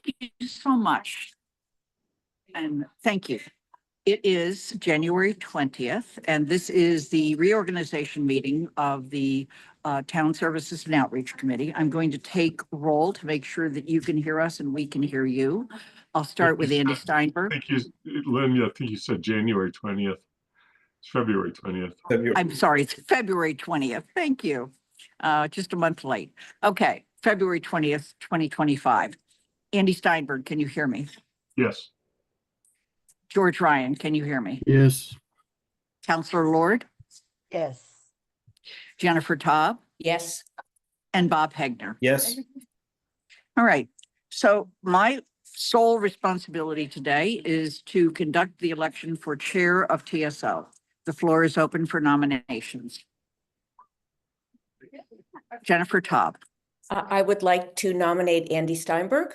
you so much. And thank you. It is January 20th, and this is the reorganization meeting of the Town Services and Outreach Committee. I'm going to take roll to make sure that you can hear us and we can hear you. I'll start with Andy Steinberg. Thank you, Lynn. I think you said January 20th. It's February 20th. I'm sorry, it's February 20th. Thank you. Just a month late. Okay, February 20th, 2025. Andy Steinberg, can you hear me? Yes. George Ryan, can you hear me? Yes. Counselor Lord, Yes. Jennifer Taub, Yes. and Bob Hegner. Yes. All right. So my sole responsibility today is to conduct the election for chair of TSO. The floor is open for nominations. Jennifer Taub. I would like to nominate Andy Steinberg.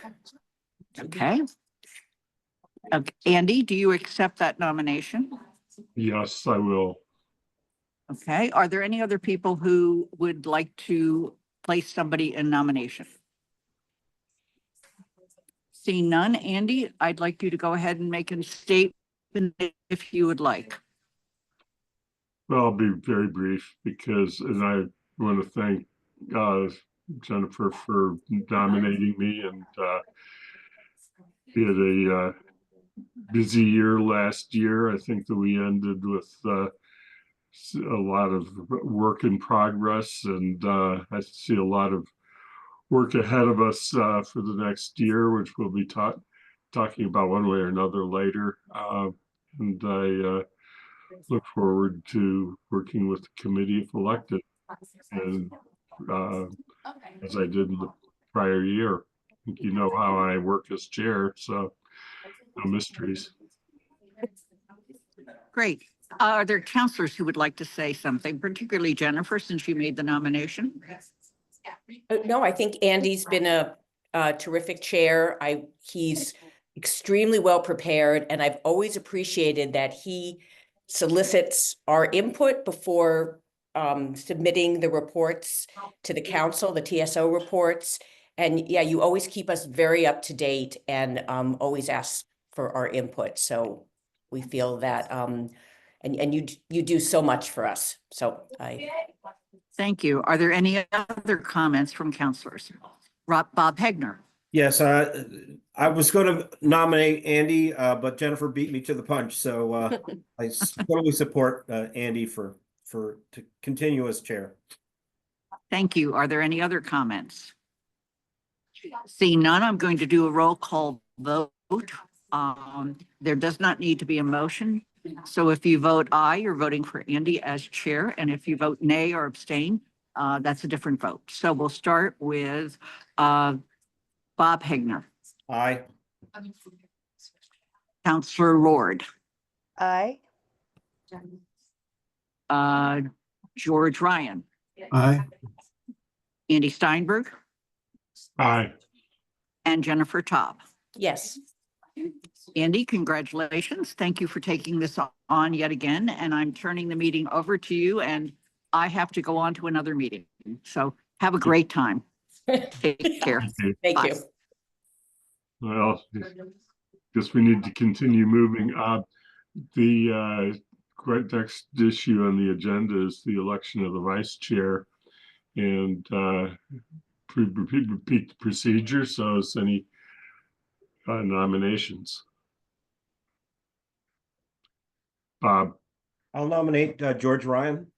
Okay. Andy, do you accept that nomination? Yes, I will. Okay. Are there any other people who would like to place somebody in nomination? Seeing none, Andy, I'd like you to go ahead and make a statement if you would like. Well, I'll be very brief because, and I want to thank Jennifer for nominating me, and we had a busy year last year. I think that we ended with a lot of work in progress, and I see a lot of work ahead of us for the next year, which we'll be talking about one way or another later. And I look forward to working with the committee if elected, and as I did in the prior year. I think you know how I work as chair, so no mysteries. Great. Are there counselors who would like to say something, particularly Jennifer, since you made the nomination? No, I think Andy's been a terrific chair. He's extremely well prepared, and I've always appreciated that he solicits our input before submitting the reports to the council, the TSO reports. And yeah, you always keep us very up to date and always ask for our input. So we feel that, and you do so much for us. So Thank you. Are there any other comments from counselors? Bob Hegner. Yes, I was going to nominate Andy, but Jennifer beat me to the punch. So I totally support Andy to continue as chair. Thank you. Are there any other comments? Seeing none, I'm going to do a roll call vote. There does not need to be a motion. So if you vote aye, you're voting for Andy as chair. And if you vote nay or abstain, that's a different vote. So we'll start with Bob Hegner. Aye. Counselor Lord. Aye. George Ryan. Aye. Andy Steinberg. Aye. And Jennifer Taub. Yes. Andy, congratulations. Thank you for taking this on yet again. And I'm turning the meeting over to you, and I have to go on to another meeting. So have a great time. Take care. Thank Bye. you. Well, guess we need to continue moving. The next issue on the agenda is the election of the vice chair, and repeat the procedure. So, is any nominations? Bob. I'll nominate George Ryan.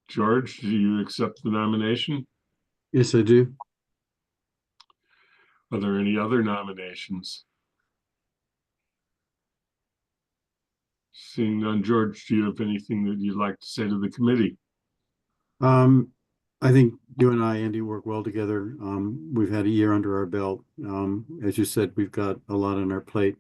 George, do you accept the nomination? Yes, I do. Are there any other nominations? Seeing none, George, do you have anything that you'd like to say to the committee? I think you and I, Andy, work well together. We've had a year under our belt. As you said, we've got a lot on our plate.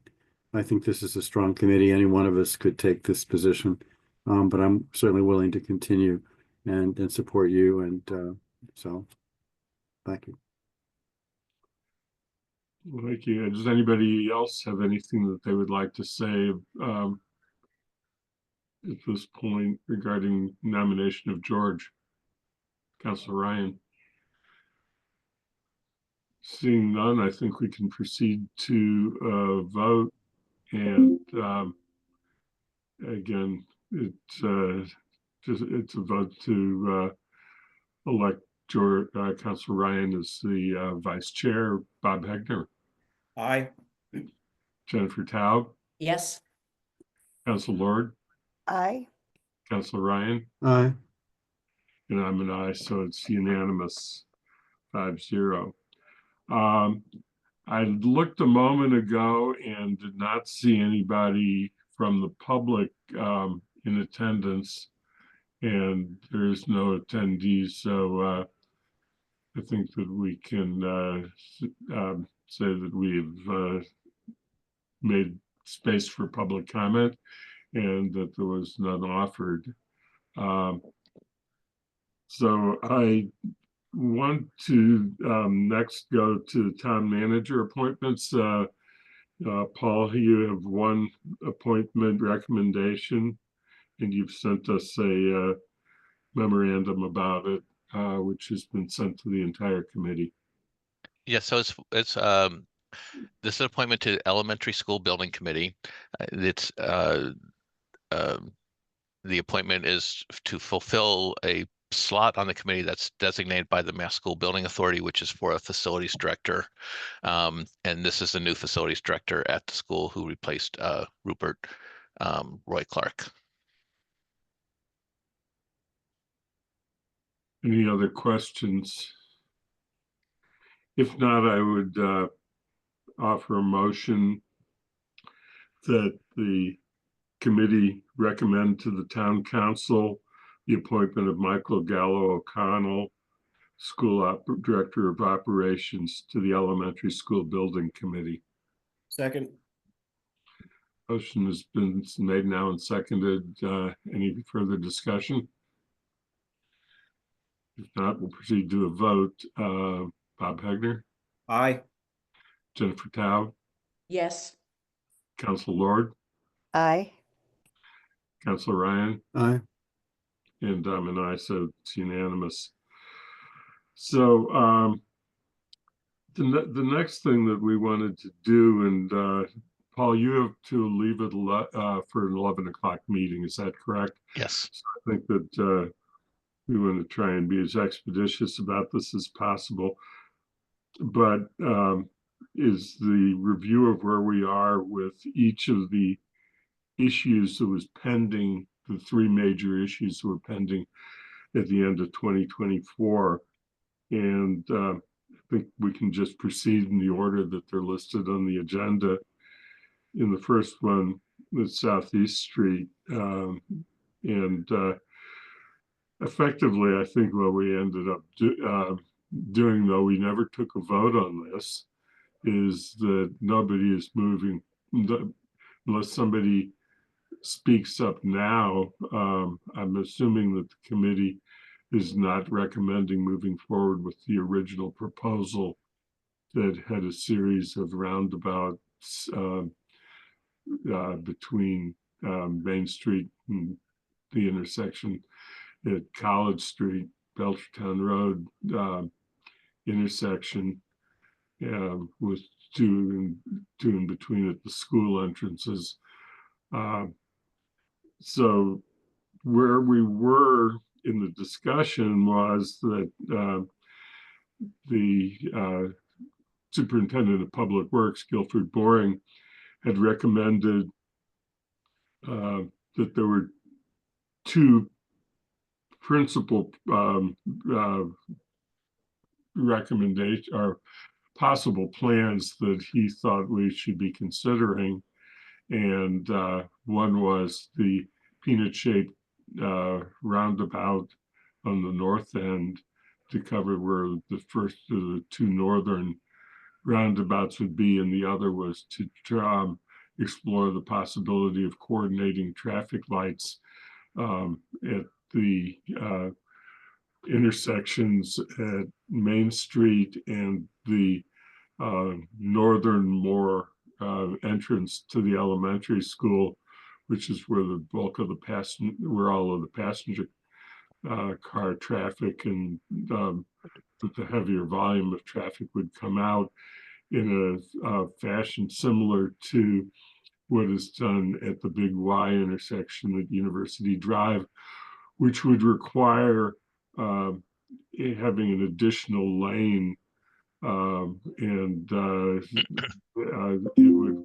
I think this is a strong committee. Any one of us could take this position, but I'm certainly willing to continue and support you. And so, thank you. Well, thank you. Does anybody else have anything that they would like to say at this point regarding nomination of George? Councilor Ryan. Seeing none, I think we can proceed to vote. And again, it's it's a vote to elect Council Ryan as the vice chair. Bob Hegner, Aye. Jennifer Taub, Yes, Council Lord, Aye. Council Ryan, Aye. and I'm an aye, so it's unanimous, 5-0. I looked a moment ago and did not see anybody from the public in attendance, and there's no attendees. So I think that we can say that we've made space for public comment and that there was none offered. So I want to next go to town manager appointments. Paul, you have one appointment recommendation, and you've sent us a memorandum about it, which has been sent to the entire committee. Yeah, so it's this is an appointment to the Elementary School Building Committee. It's the appointment is to fulfill a slot on the committee that's designated by the Mass School Building Authority, which is for a facilities director. And this is the new facilities director at the school who replaced Rupert Roy Clark. Any other questions? If not, I would offer a motion that the committee recommend to the town council the appointment of Michael Gallo O'Connell, school director of operations, to the elementary school building committee. Second. Motion has been made now and seconded. Any further discussion? If not, we'll proceed to a vote. Bob Hegner, Aye. Jennifer Taub, yes, Council Lord, Aye. Council Ryan, Aye. and I'm an aye, so it's unanimous. So the next thing that we wanted to do, and Paul, you have to leave it for an 11 o'clock meeting. Is that correct? Yes. So I think that we want to try and be as expeditious about this as possible. But is the review of where we are with each of the issues that was pending, the three major issues that were pending at the end of 2024. And I think we can just proceed in the order that they're listed on the agenda. In the first one, the Southeast Street. And effectively, I think what we ended up doing, though we never took a vote on this, is that nobody is moving, unless somebody speaks up now. I'm assuming that the committee is not recommending moving forward with the original proposal that had a series of roundabouts between Main Street and the intersection at College Street, Belchertown Road intersection, with two in between at the school entrances. So where we were in the discussion was that the superintendent of public works, Guilford Boring, had recommended that there were two principal recommendations or possible plans that he thought we should be considering. And one was the peanut-shaped roundabout on the north end to cover where the first of the two northern roundabouts would be, and the other was to explore the possibility of coordinating traffic lights at the intersections at Main Street and the northern more entrance to the elementary school, which is where the bulk of the where all of the passenger car traffic and but the heavier volume of traffic would come out in a fashion similar to what is done at the Big Y intersection at University Drive, which would require having an additional lane, and it would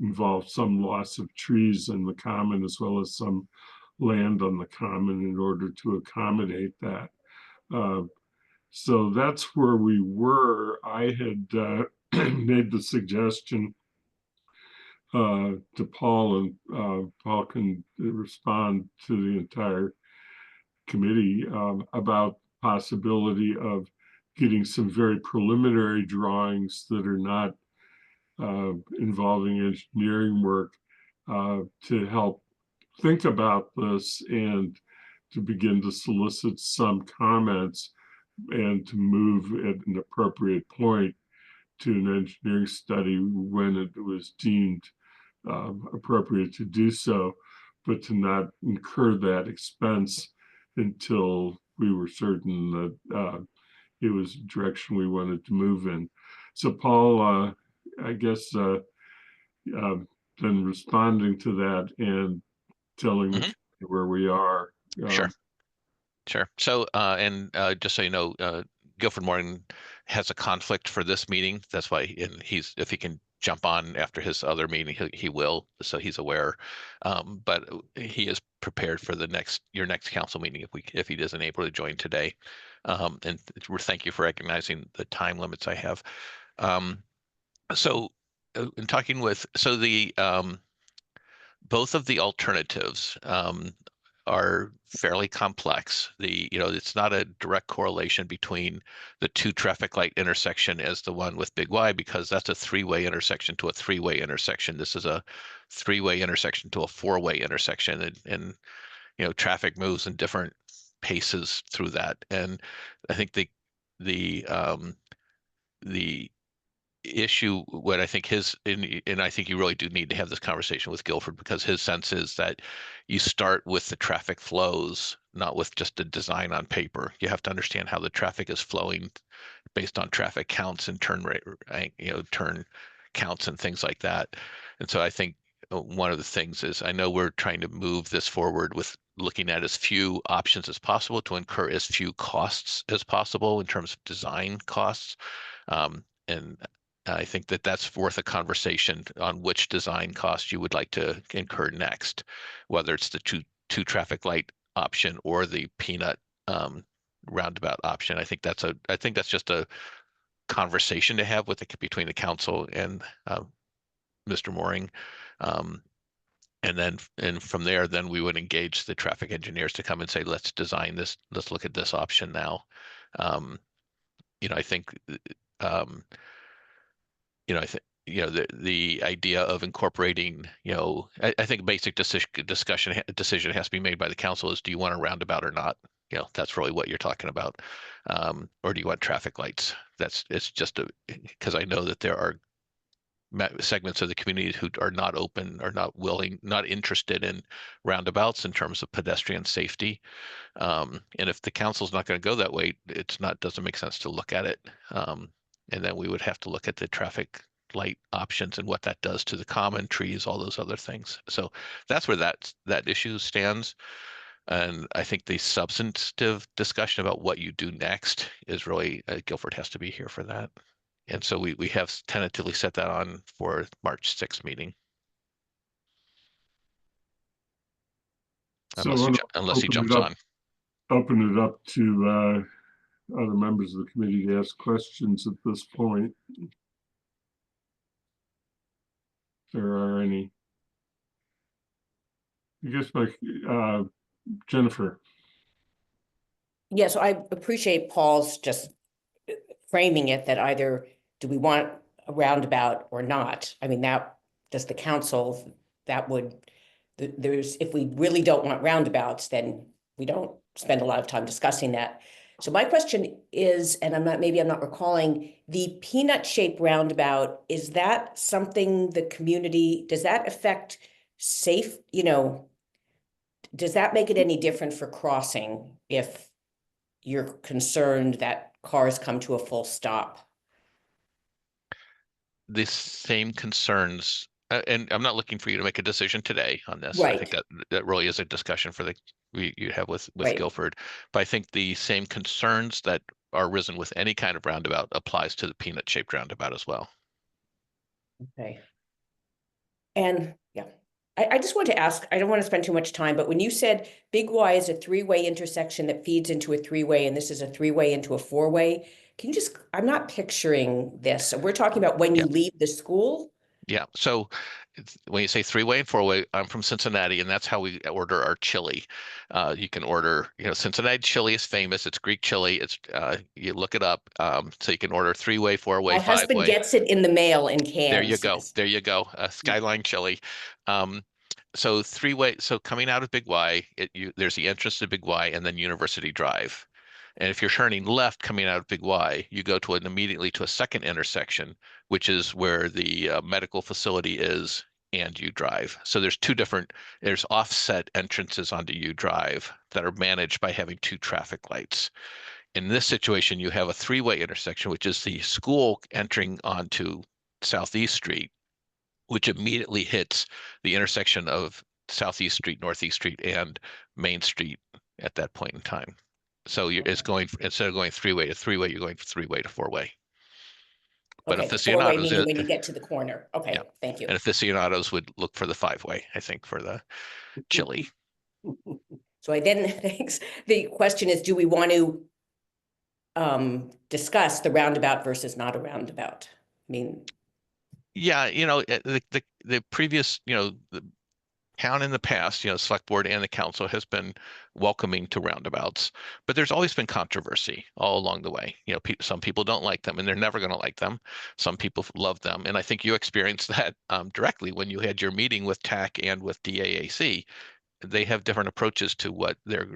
involve some loss of trees in the common as well as some land on the common in order to accommodate that. So that's where we were. I had made the suggestion to Paul, and Paul can respond to the entire committee about possibility of getting some very preliminary drawings that are not involving engineering work to help think about this and to begin to solicit some comments and to move at an appropriate point to an engineering study when it was deemed appropriate to do so, but to not incur that expense until we were certain that it was a direction we wanted to move in. So Paul, I guess then responding to that and telling the community where we are. Sure. Sure. So, just so you know, Guilford Morning has a conflict for this meeting. That's why, and if he can jump on after his other meeting, he will, so he's aware. But he is prepared for your next council meeting if he isn't able to join today. And thank you for recognizing the time limits I have. So in talking with, both of the alternatives are fairly complex. It's not a direct correlation between the two traffic light intersection as the one with Big Y, because that's a three-way intersection to a three-way intersection. This is a three-way intersection to a four-way intersection, and traffic moves in different paces through that. And I think the issue, what I think and I think you really do need to have this conversation with Guilford, because his sense is that you start with the traffic flows, not with just a design on paper. You have to understand how the traffic is flowing based on traffic counts and turn rate, turn counts and things like that. And so I think one of the things is, I know we're trying to move this forward with looking at as few options as possible to incur as few costs as possible in terms of design costs. And I think that that's worth a conversation on which design cost you would like to incur next, whether it's the two traffic light option or the peanut roundabout option. I think that's just a conversation to have between the council and Mr. Mooring. And from there, then we would engage the traffic engineers to come and say, let's design this, let's look at this option now. I think the idea of incorporating, I think basic decision has to be made by the council is, do you want a roundabout or not? That's really what you're talking about. Or do you want traffic lights? It's just because I know that there are segments of the community who are not open, or not willing, not interested in roundabouts in terms of pedestrian safety. And if the council's not going to go that way, doesn't make sense to look at it. And then we would have to look at the traffic light options and what that does to the common, trees, all those other things. So that's where that issue stands. And I think the substantive discussion about what you do next is really, Guilford has to be here for that. And so we have tentatively set that on for March 6th meeting. Unless he jumps on. Open it up to other members of the committee to ask questions at this point. If there are any. I guess Jennifer. Yeah, so I appreciate Paul's just framing it that either do we want a roundabout or not? I mean, that does the council, if we really don't want roundabouts, then we don't spend a lot of time discussing that. So my question is, and maybe I'm not recalling, the peanut shaped roundabout, is that something the community, does that affect safe, does that make it any different for crossing if you're concerned that cars come to a full stop? The same concerns, and I'm not looking for you to make a decision today on this. I think Right. that really is a discussion for you have with Right. Guilford. But I think the same concerns that are risen with any kind of roundabout applies to the peanut shaped roundabout as well. Okay. And yeah, I just want to ask, I don't want to spend too much time, but when you said Big Y is a three-way intersection that feeds into a three-way, and this is a three-way into a four-way, can you just, I'm not picturing this. So we're talking about when you leave the school? Yeah. So when you say three-way and four-way, I'm from Cincinnati, and that's how we order our chili. You can order, Cincinnati chili is famous. It's Greek chili. It's you look it up. So you can order three-way, four-way, My husband five-way. gets it in the mail in There you cans. go. Yes. There you go. Skyline chili. So three-way. So coming out of Big Y, there's the entrance to Big Y and then University Drive. And if you're turning left coming out of Big Y, you go to immediately to a second intersection, which is where the medical facility is and U Drive. So there's offset entrances onto U Drive that are managed by having two traffic lights. In this situation, you have a three-way intersection, which is the school entering onto Southeast Street, which immediately hits the intersection of Southeast Street, Northeast Street, and Main Street at that point in time. So it's going, instead of going three-way to three-way, you're going three-way to four-way. But Okay, the four-way aficionados, meaning when you get to the corner. Okay, Yeah. thank you. and aficionados would look for the five-way, I think, for the chili. So I then, thanks. The question is, do we want to discuss the roundabout versus not a roundabout? I mean, Yeah, the previous, the town in the past, select board and the council has been welcoming to roundabouts, but there's always been controversy all along the way. Some people don't like them and they're never going to like them. Some people love them. And I think you experienced that directly when you had your meeting with TAC and with DAAC. They have different approaches to what their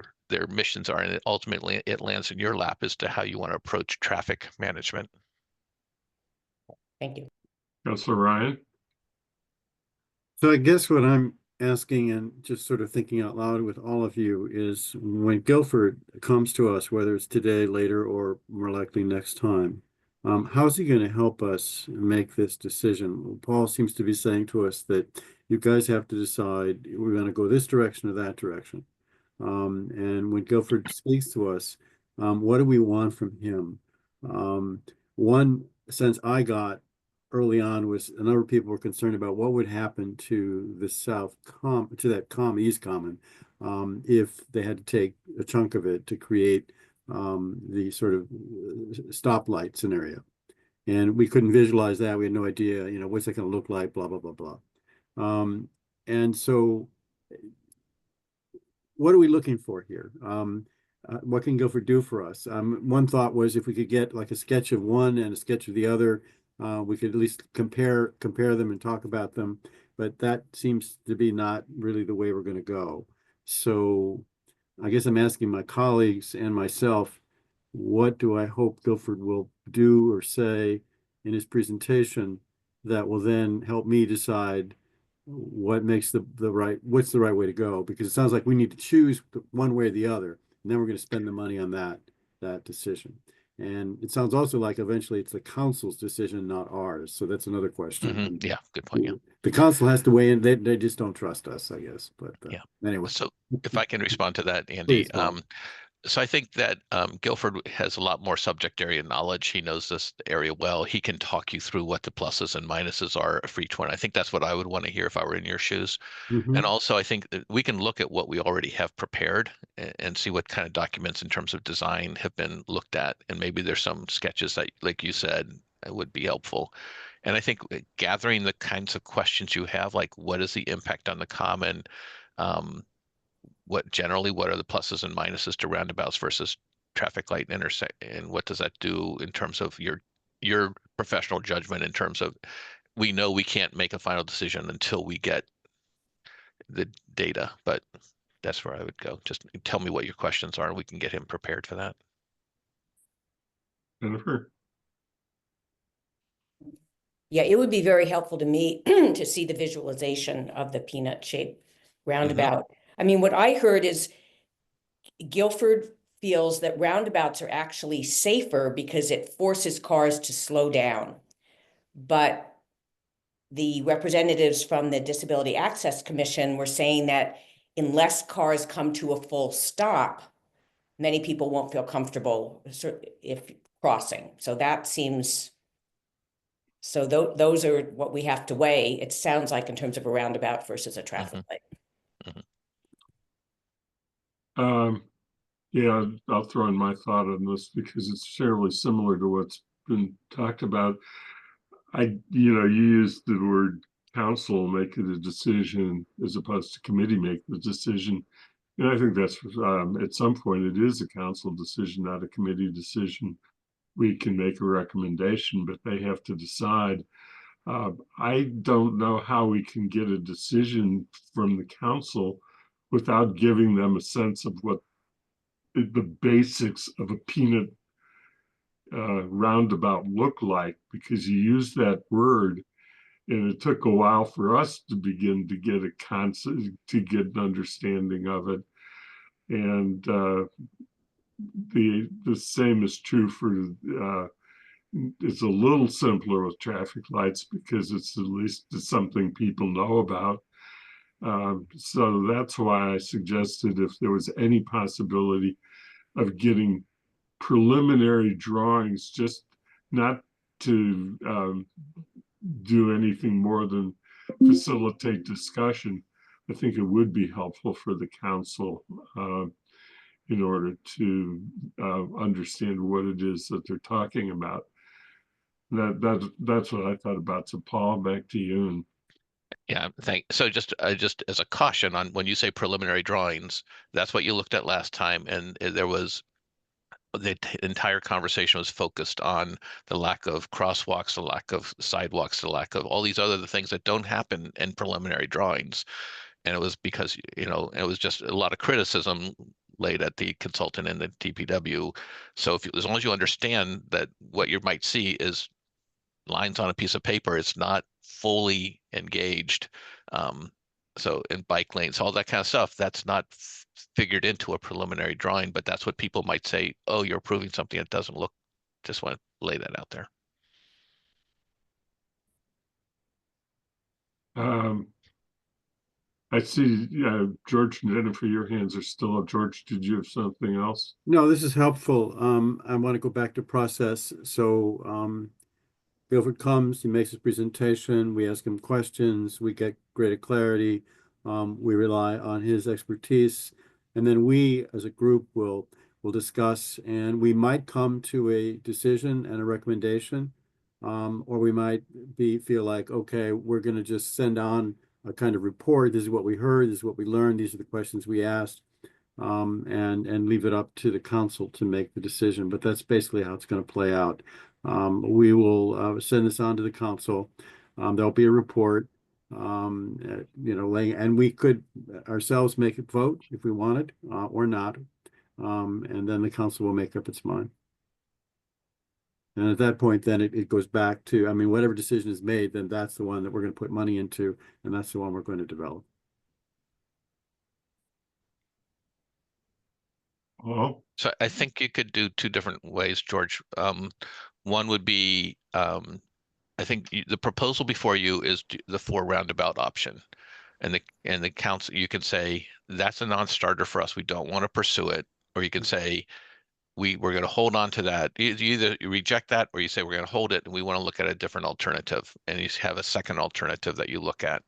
missions are. And ultimately it lands in your lap as to how you want to approach traffic management. thank you. Councilor Ryan? So I guess what I'm asking and just sort of thinking out loud with all of you is when Guilford comes to us, whether it's today, later, or more likely next time, how's he going to help us make this decision? Paul seems to be saying to us that you guys have to decide we're going to go this direction or that direction. And when Guilford speaks to us, what do we want from him? One sense I got early on was a number of people were concerned about what would happen to the East Common if they had to take a chunk of it to create the sort of stoplight scenario. And we couldn't visualize that. We had no idea, what's that going to look like, blah, blah, blah, blah. And so what are we looking for here? What can Guilford do for us? One thought was if we could get like a sketch of one and a sketch of the other, we could at least compare them and talk about them, but that seems to be not really the way we're going to go. So I guess I'm asking my colleagues and myself, what do I hope Guilford will do or say in his presentation that will then help me decide what makes what's the right way to go? Because it sounds like we need to choose one way or the other, and then we're going to spend the money on that decision. And it sounds also like eventually it's the council's decision, not ours. So that's another question. Yeah, good point. Yeah. The council has to weigh in. They just don't trust us, I guess. But Yeah. Anyway. So if I can respond to that, Andy. Please, Paul. So I think that Guilford has a lot more subject area knowledge. He knows this area well. He can talk you through what the pluses and minuses are for each one. I think that's what I would want to hear if I were in your shoes. And also, I think that we can look at what we already have prepared and see what kind of documents in terms of design have been looked at. And maybe there's some sketches that, like you said, would be helpful. And I think gathering the kinds of questions you have, like what is the impact on the common? What are the pluses and minuses to roundabouts versus traffic light intersect, and what does that do in terms of your professional judgment in terms of we know we can't make a final decision until we get the data, but that's where I would go. Just tell me what your questions are and we can get him prepared for that. Jennifer? Yeah, it would be very helpful to me to see the visualization of the peanut shaped roundabout. I mean, what I heard is Guilford feels that roundabouts are actually safer because it forces cars to slow down. But the representatives from the Disability Access Commission were saying that unless cars come to a full stop, many people won't feel comfortable if crossing. So that seems, so those are what we have to weigh, it sounds like, in terms of a roundabout versus a traffic light. Yeah, I'll throw in my thought on this because it's fairly similar to what's been talked about. You used the word council make it a decision as opposed to committee make the decision. And I think that's, at some point, it is a council decision, not a committee decision. We can make a recommendation, but they have to decide. I don't know how we can get a decision from the council without giving them a sense of what the basics of a peanut roundabout look like, because you use that word and it took a while for us to begin to get a concept, to get an understanding of it. And the same is true for it's a little simpler with traffic lights because it's at least something people know about. So that's why I suggested if there was any possibility of getting preliminary drawings, just not to do anything more than facilitate discussion, I think it would be helpful for the council in order to understand what it is that they're talking about. That's what I thought about. So Paul, back to you. Yeah, so just as a caution on when you say preliminary drawings, that's what you looked at last time, and there was the entire conversation was focused on the lack of crosswalks, the lack of sidewalks, the lack of all these other things that don't happen in preliminary drawings. And it was because, it was just a lot of criticism laid at the consultant and the DPW. So as long as you understand that what you might see is lines on a piece of paper, it's not fully engaged. So in bike lanes, all that kind of stuff, that's not figured into a preliminary drawing, but that's what people might say, oh, you're approving something that doesn't look, just want to lay that out there. I see, George and Jennifer, your hands are still up. George, did you have something else? No, this is helpful. I want to go back to process. So, Guilford comes, he makes his presentation, we ask him questions, we get greater clarity. We rely on his expertise, and then we, as a group, will discuss, and we might come to a decision and a recommendation, or we might feel like, okay, we're going to just send on a kind of report. This is what we heard. This is what we learned. These are the questions we asked, and leave it up to the council to make the decision. But that's basically how it's going to play out. We will send this on to the council. There'll be a report, and we could ourselves make a vote if we wanted, or not. And then the council will make up its mind. And at that point, then it goes back to, whatever decision is made, then that's the one that we're going to put money into, and that's the one we're going to develop. Oh, So I think you could do two different ways, George. One would be, I think the proposal before you is the 4 roundabout option. And the council, you can say, that's a non-starter for us. We don't want to pursue it. Or you can say, we're going to hold on to that. You either reject that or you say, we're going to hold it and we want to look at a different alternative. And you have a second alternative that you look at.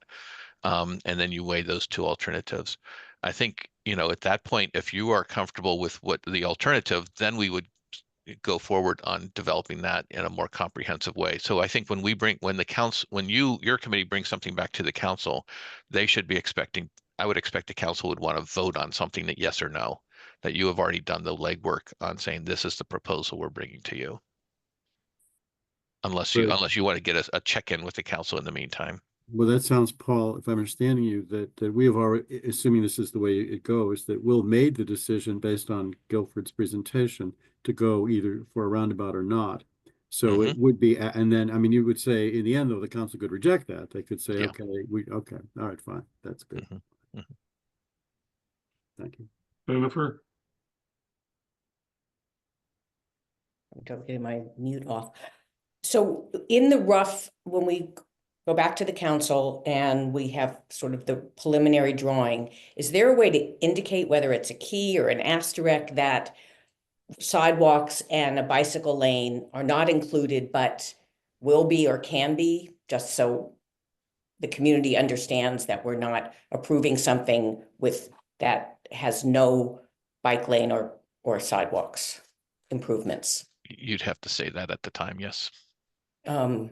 And then you weigh those 2 alternatives. I think, at that point, if you are comfortable with what the alternative, then we would go forward on developing that in a more comprehensive way. So I think when your committee brings something back to the council, they should be I would expect the council would want to vote on something that yes or no, that you have already done the legwork on saying, this is the proposal we're bringing to you. Unless you want to get a check-in with the council in the meantime. Well, that sounds, Paul, if I'm understanding you, that we have already, assuming this is the way it goes, that Will made the decision based on Guilford's presentation to go either for a roundabout or not. So it would be, and then, you would say in the end, though, the council could reject that. They could say, Yeah. okay, all right, fine. That's good. Thank you. Jennifer? I'm getting my mute off. So in the rough, when we go back to the council and we have sort of the preliminary drawing, is there a way to indicate whether it's a key or an asterisk that sidewalks and a bicycle lane are not included, but will be or can be, just so the community understands that we're not approving something with that has no bike lane or sidewalks improvements? You'd have to say that at the time, yes. And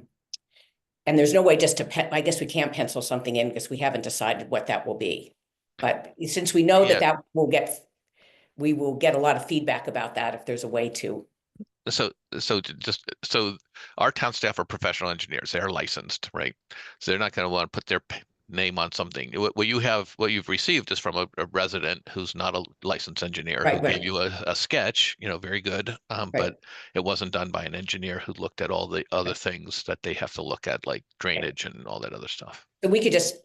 there's no way just to, I guess we can't pencil something in because we haven't decided what that will be. But since we know Yeah. that we will get a lot of feedback about that if there's a way to. So our town staff are professional engineers. They are licensed, right? So they're not going to want to put their name on something. What you've received is from a resident who's not a licensed engineer who Right, right. gave you a sketch, very good. But it wasn't done by an engineer who looked at all the other things that they have to look at, like drainage and all that other stuff. So we could just,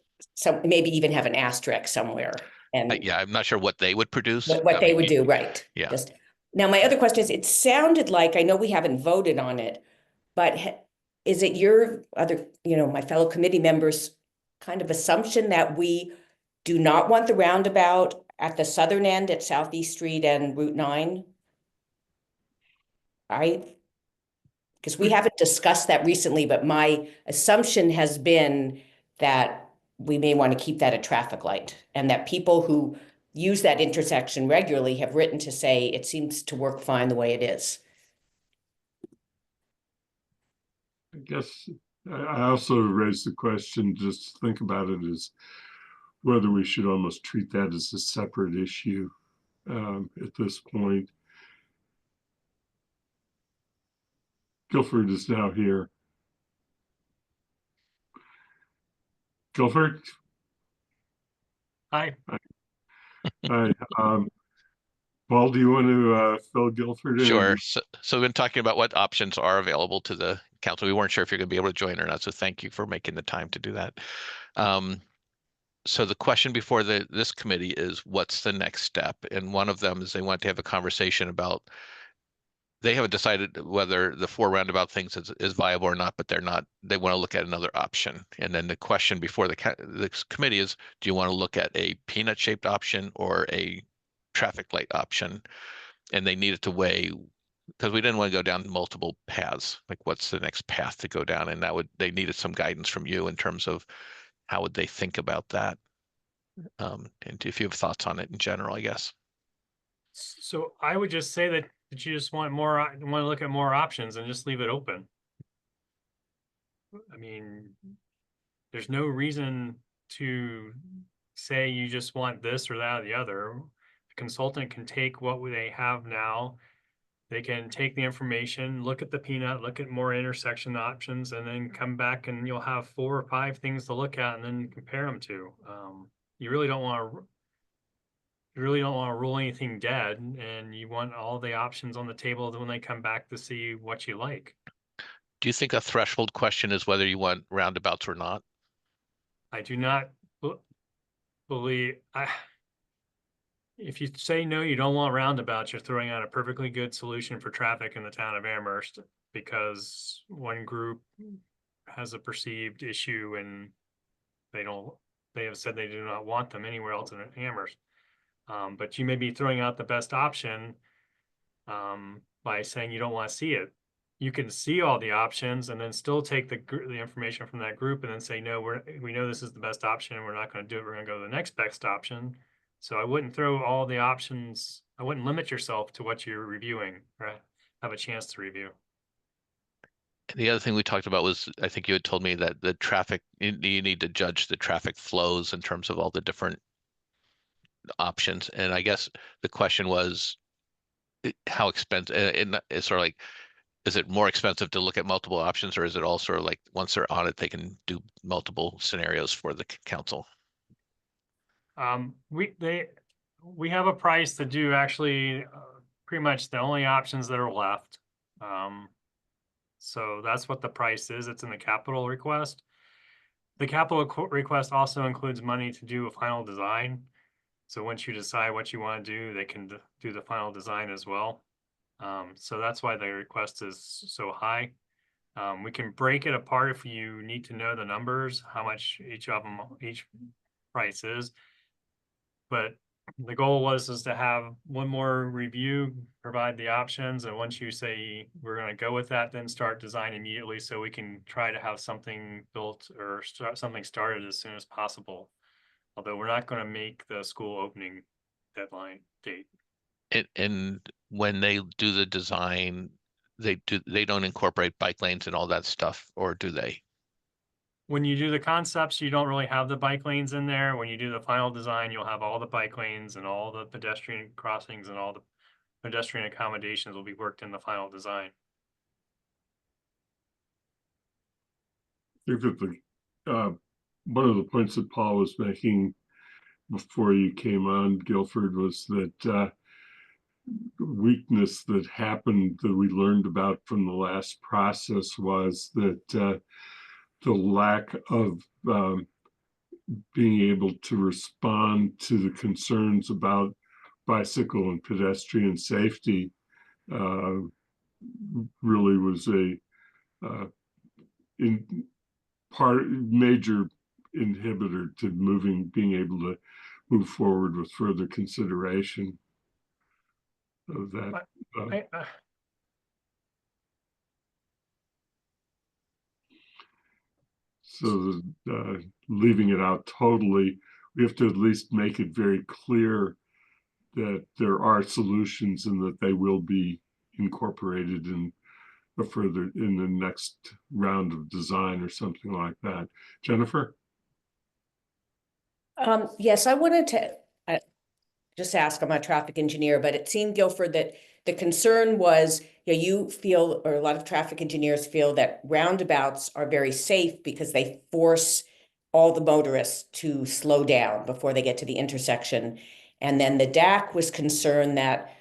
maybe even have an asterisk somewhere and. Yeah, I'm not sure what they would produce. What I they mean, would do, right? yeah. Just, now, my other question is, it sounded like, I know we haven't voted on it, but is it your other, my fellow committee members' kind of assumption that we do not want the roundabout at the southern end at Southeast Street and Route 9? Because we haven't discussed that recently, but my assumption has been that we may want to keep that a traffic light, and that people who use that intersection regularly have written to say it seems to work fine the way it is. I guess I also raised the question, just think about it, as whether we should almost treat that as a separate issue at this point. Guilford is now here. Guilford? Hi. Hi. Paul, do you want to fill Guilford in? Sure. So we've been talking about what options are available to the council. We weren't sure if you're going to be able to join or not, so thank you for making the time to do that. So the question before this committee is, what's the next step? And one of them is they want to have a conversation about, they haven't decided whether the 4 roundabout things is viable or not, but they want to look at another option. And then the question before the committee is, do you want to look at a peanut shaped option or a traffic light option? And they needed to weigh, because we didn't want to go down multiple paths, like what's the next path to go down? And they needed some guidance from you in terms of how would they think about that? And if you have thoughts on it in general, I guess. So I would just say that you just want to look at more options and just leave it open. I mean, there's no reason to say you just want this or that or the other. The consultant can take what they have now. They can take the information, look at the peanut, look at more intersection options, and then come back and you'll have 4 or 5 things to look at and then compare them to. You really don't want to rule anything dead, and you want all the options on the table when they come back to see what you like. Do you think a threshold question is whether you want roundabouts or not? I do not believe, if you say no, you don't want roundabouts, you're throwing out a perfectly good solution for traffic in the town of Amherst, because one group has a perceived issue and they have said they do not want them anywhere else in Amherst. But you may be throwing out the best option by saying you don't want to see it. You can see all the options and then still take the information from that group and then say, no, we know this is the best option and we're not going to do it. We're going to go to the next best option. So I wouldn't throw all the options. I wouldn't limit yourself to what you're reviewing or have a chance to review. The other thing we talked about was, I think you had told me that the traffic, you need to judge the traffic flows in terms of all the different options. And I guess the question was, how expensive, and it's sort of like, is it more expensive to look at multiple options, or is it all sort of like once they're on it, they can do multiple scenarios for the council? We have a price to do actually pretty much the only options that are left. So that's what the price is. It's in the capital request. The capital request also includes money to do a final design. So once you decide what you want to do, they can do the final design as well. So that's why the request is so high. We can break it apart if you need to know the numbers, how much each of them, each price is. But the goal is to have one more review, provide the options, and once you say we're gonna go with that, then start design immediately so we can try to have something built or start something started as soon as possible. Although we're not gonna make the school opening deadline date. And when they do the design, they don't incorporate bike lanes and all that stuff, or do they? When you do the concepts, you don't really have the bike lanes in there. When you do the final design, you'll have all the bike lanes and all the pedestrian crossings and all the pedestrian accommodations will be worked in the final design. I think that one of the points that Paul was making before you came on, Guilford, was that weakness that happened that we learned about from the last process was that the lack of being able to respond to the concerns about bicycle and pedestrian safety really was a major inhibitor to being able to move forward with further consideration of that. So leaving it out totally, we have to at least make it very clear that there are solutions and that they will be incorporated in the next round of design or something like that. Jennifer? Yes, I wanted to just ask, I'm a traffic engineer, but it seemed, Guilford, that the concern was, you feel, or a lot of traffic engineers feel, that roundabouts are very safe because they force all the motorists to slow down before they get to the intersection. And then the DAC was concerned that,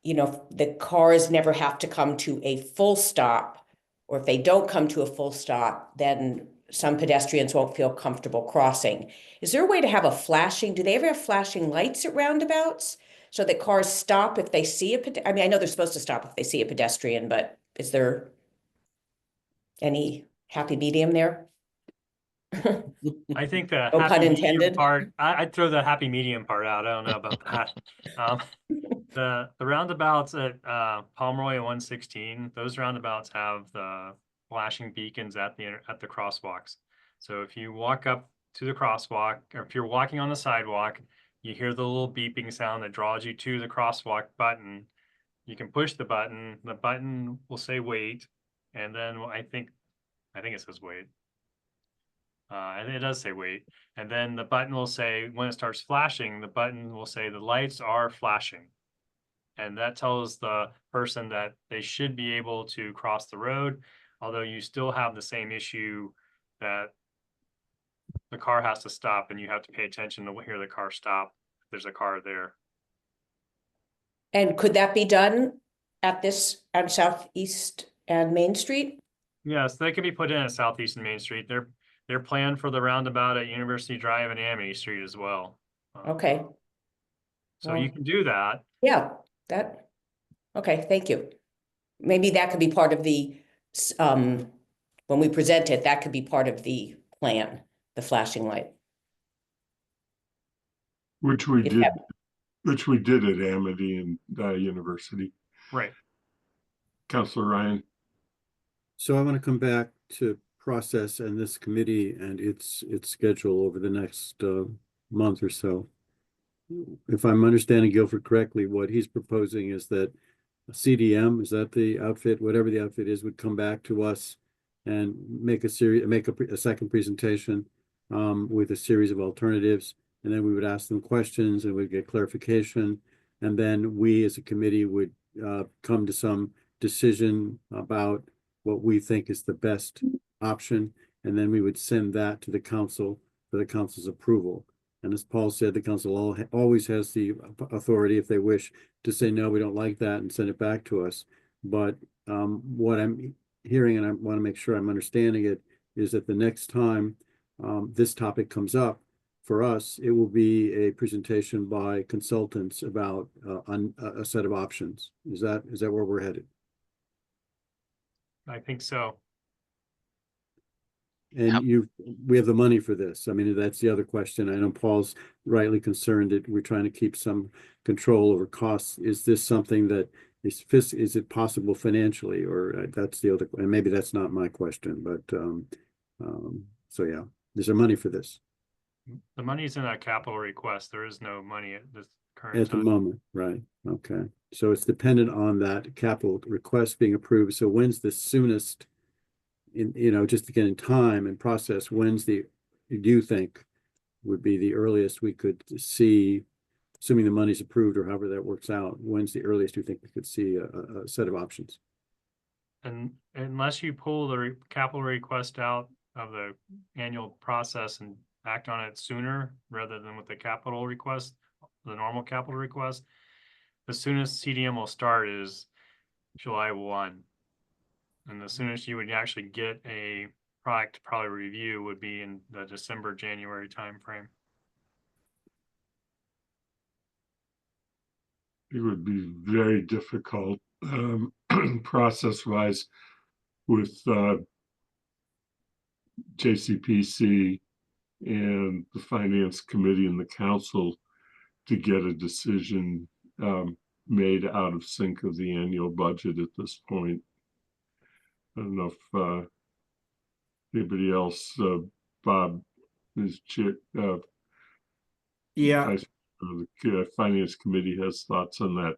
the cars never have to come to a full stop, or if they don't come to a full stop, then some pedestrians won't feel comfortable crossing. Is there a way to have do they ever have flashing lights at roundabouts so that cars stop if they see I mean, I know they're supposed to stop if they see a pedestrian, but is there any happy medium there? I think the No pun happy medium intended. part, I'd throw the happy medium part out. I don't know about that. The roundabouts at Pomeroy and 116, those roundabouts have the flashing beacons at the crosswalks. So if you walk up to the crosswalk, or if you're walking on the sidewalk, you hear the little beeping sound that draws you to the crosswalk button. You can push the button will say wait, and then I think it says wait. And it does say wait, and then the button will say, when it starts flashing, the button will say the lights are flashing. And that tells the person that they should be able to cross the road, although you still have the same issue that the car has to stop and you have to pay attention to hear the car stop if there's a car there. And could that be done on Southeast and Main Street? Yes, they can be put in at Southeast and Main Street. They're planned for the roundabout at University Drive and Amity Street as well. Okay. So you can do that. Yeah, okay, thank you. Maybe that could be part of the, when we present it, that could be part of the plan, the flashing light. Which we If did, that- which we did at Amity and University. Right. Councilor Ryan? So I want to come back to process and this committee and its schedule over the next month or so. If I'm understanding Guilford correctly, what he's proposing is that CDM, is that the outfit, whatever the outfit is, would come back to us and make a second presentation with a series of alternatives, and then we would ask them questions and we'd get clarification, and then we as a committee would come to some decision about what we think is the best option, and then we would send that to the council for the council's approval. And as Paul said, the council always has the authority, if they wish, to say, no, we don't like that, and send it back to us. But what I'm hearing, and I want to make sure I'm understanding it, is that the next time this topic comes up, for us, it will be a presentation by consultants about a set of options. Is that where we're headed? I think so. And Yep. we have the money for this. I mean, that's the other question. I know Paul's rightly concerned that we're trying to keep some control over costs. Is this something that is it possible financially, or that's the other, and maybe that's not my question, but so yeah, is there money for this The money's in that capital request. There is no money at this current at the time. moment, right? Okay, so it's dependent on that capital request being approved. So when's the soonest, just to get in time and process, do you think would be the earliest we could see, assuming the money's approved or however that works out, when's the earliest you think we could see a set of options? And unless you pull the capital request out of the annual process and act on it sooner rather than with the capital request, the normal capital request, the soonest CDM will start is July 1. And the soonest you would actually get a product probably review would be in the December, January timeframe. It would be very difficult, process-wise with JCPC and the Finance Committee and the Council to get a decision made out of sync of the annual budget at this point. I don't know if anybody else, Bob, is chair, Yeah, the Finance Committee has thoughts on that.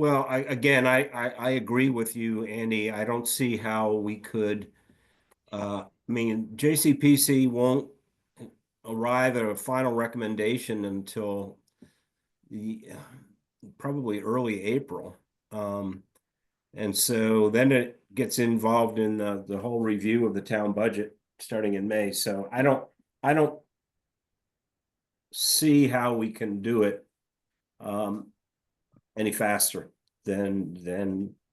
well, I agree with you, Andy. I don't see how we could, I mean, JCPC won't arrive at a final recommendation until probably early April. And so then it gets involved in the whole review of the town budget starting in May. So I don't see how we can do it any faster than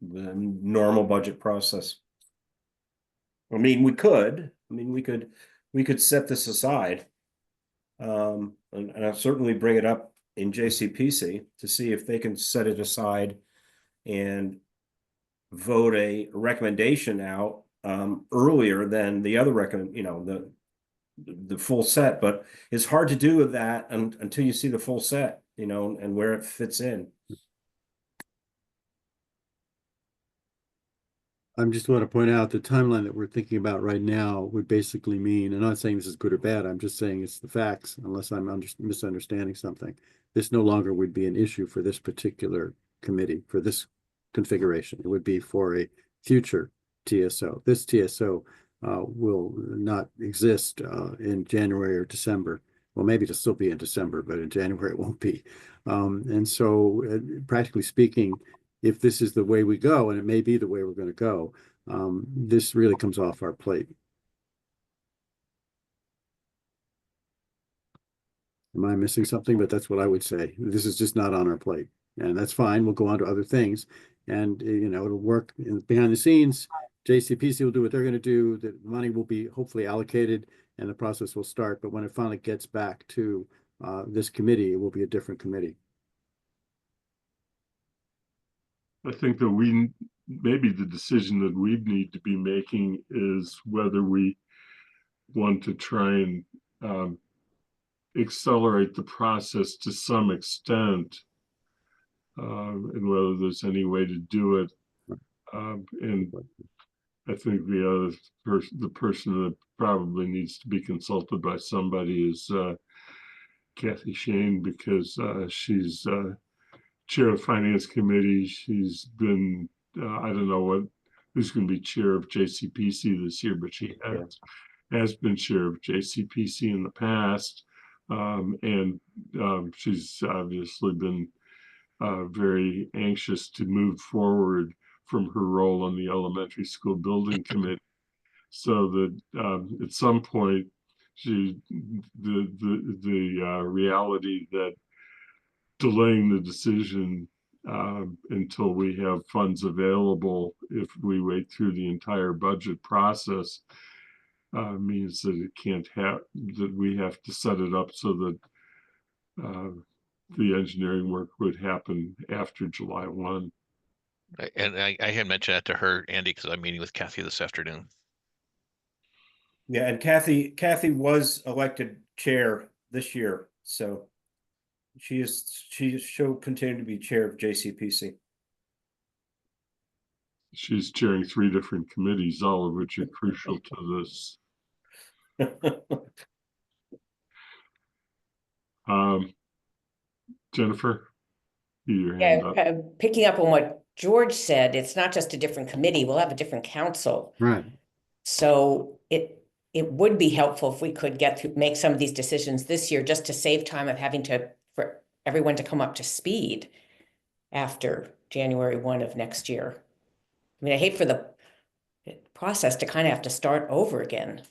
the normal budget process. I mean, we could set this aside. And I'll certainly bring it up in JCPC to see if they can set it aside and vote a recommendation out earlier than the other the full set. But it's hard to do that until you see the full set, and where it fits in. I just want to point out the timeline that we're thinking about right now would basically mean, I'm not saying this is good or bad, I'm just saying it's the facts, unless I'm misunderstanding something. This no longer would be an issue for this particular committee, for this configuration. It would be for a future TSO. This TSO will not exist in January or December. Well, maybe it'll still be in December, but in January it won't be. And so practically speaking, if this is the way we go, and it may be the way we're going to go, this really comes off our plate. Am I missing something? But that's what I would say. This is just not on our plate, and that's fine. We'll go on to other things, and it'll work behind the scenes. JCPC will do what they're going to do. The money will be hopefully allocated, and the process will start. But when it finally gets back to this committee, it will be a different committee. I think that maybe the decision that we need to be making is whether we want to try and accelerate the process to some extent, and whether there's any way to do it. And I think the person that probably needs to be consulted by somebody is Kathy Shane, because she's chair of Finance Committee. She's been, I don't know who's going to be chair of JCPC this year, but she has been chair of JCPC in the past. And she's obviously been very anxious to move forward from her role on the elementary school building committee, so that at some point the reality that delaying the decision until we have funds available, if we wait through the entire budget process, means that it can't have, that we have to set it up so that the engineering work would happen after July 1. And I had mentioned that to her, Andy, because I'm meeting with Kathy this afternoon. Yeah, and Kathy was elected chair this year, so she'll continue to be chair of JCPC. She's chairing 3 different committees, all of which are crucial to this. Jennifer, your hand up. Picking up on what George said, it's not just a different committee, we'll have a different council. Right. So it would be helpful if we could make some of these decisions this year, just to save time of having for everyone to come up to speed after January 1 of next year. I mean, I hate for the process to kind of have to start over again.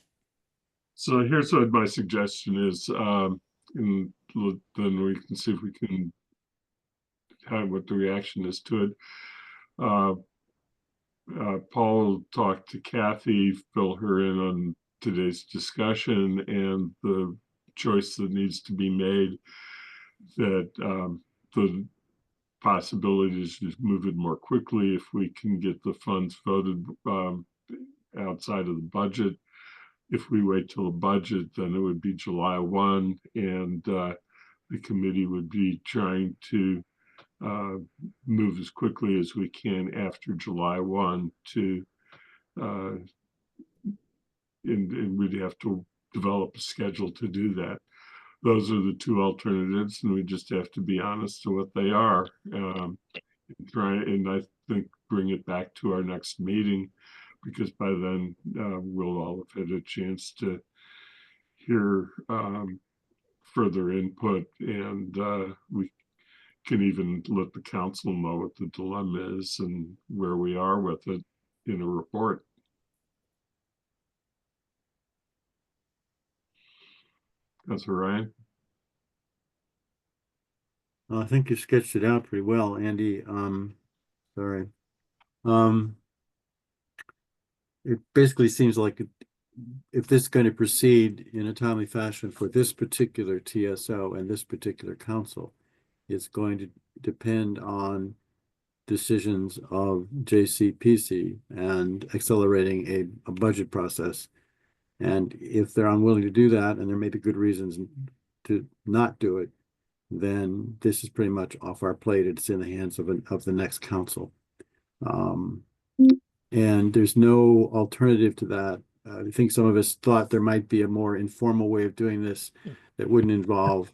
So here's what my suggestion is, and then we can see if we can have what the reaction is to it. Paul talked to Kathy, fill her in on today's discussion and the choice that needs to be made, that the possibilities to move it more quickly if we can get the funds voted outside of the budget. If we wait till the budget, then it would be July 1, and the committee would be trying to move as quickly as we can after July 1 to, and we'd have to develop a schedule to do that. Those are the 2 alternatives, and we just have to be honest to what they are. And I think bring it back to our next meeting, because by then we'll all have had a chance to hear further input, and we can even let the council know what the dilemma is and where we are with it in a report. Councilor Ryan? I think you sketched it out pretty well, Andy. Sorry. It basically seems like if this is going to proceed in a timely fashion for this particular TSO and this particular council, it's going to depend on decisions of JCPC and accelerating a budget process. And if they're unwilling to do that, and there may be good reasons to not do it, then this is pretty much off our plate. It's in the hands of the next council. And there's no alternative to that. I think some of us thought there might be a more informal way of doing this that wouldn't involve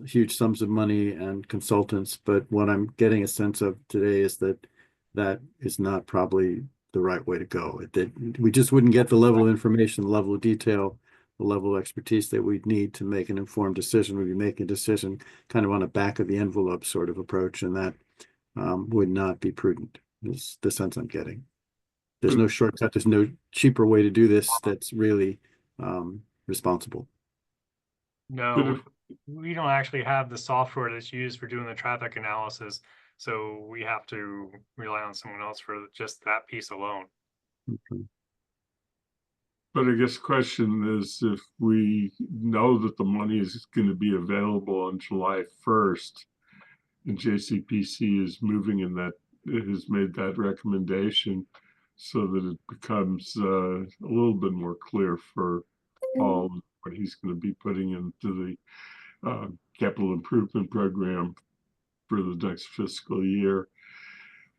huge sums of money and consultants. But what I'm getting a sense of today is that that is not probably the right way to go. We just wouldn't get the level of information, the level of detail, the level of expertise that we'd need to make an informed decision. We'd be making a decision kind of on a back of the envelope sort of approach, and that would not be prudent, is the sense I'm getting. There's no shortcut. There's no cheaper way to do this that's really responsible. No, we don't actually have the software that's used for doing the traffic analysis. So we have to rely on someone else for just that piece alone. Okay. But I guess the question is, if we know that the money is going to be available on July 1st, and JCPC is moving in that, it has made that recommendation so that it becomes a little bit more clear for Paul what he's going to be putting into the capital improvement program for the next fiscal year.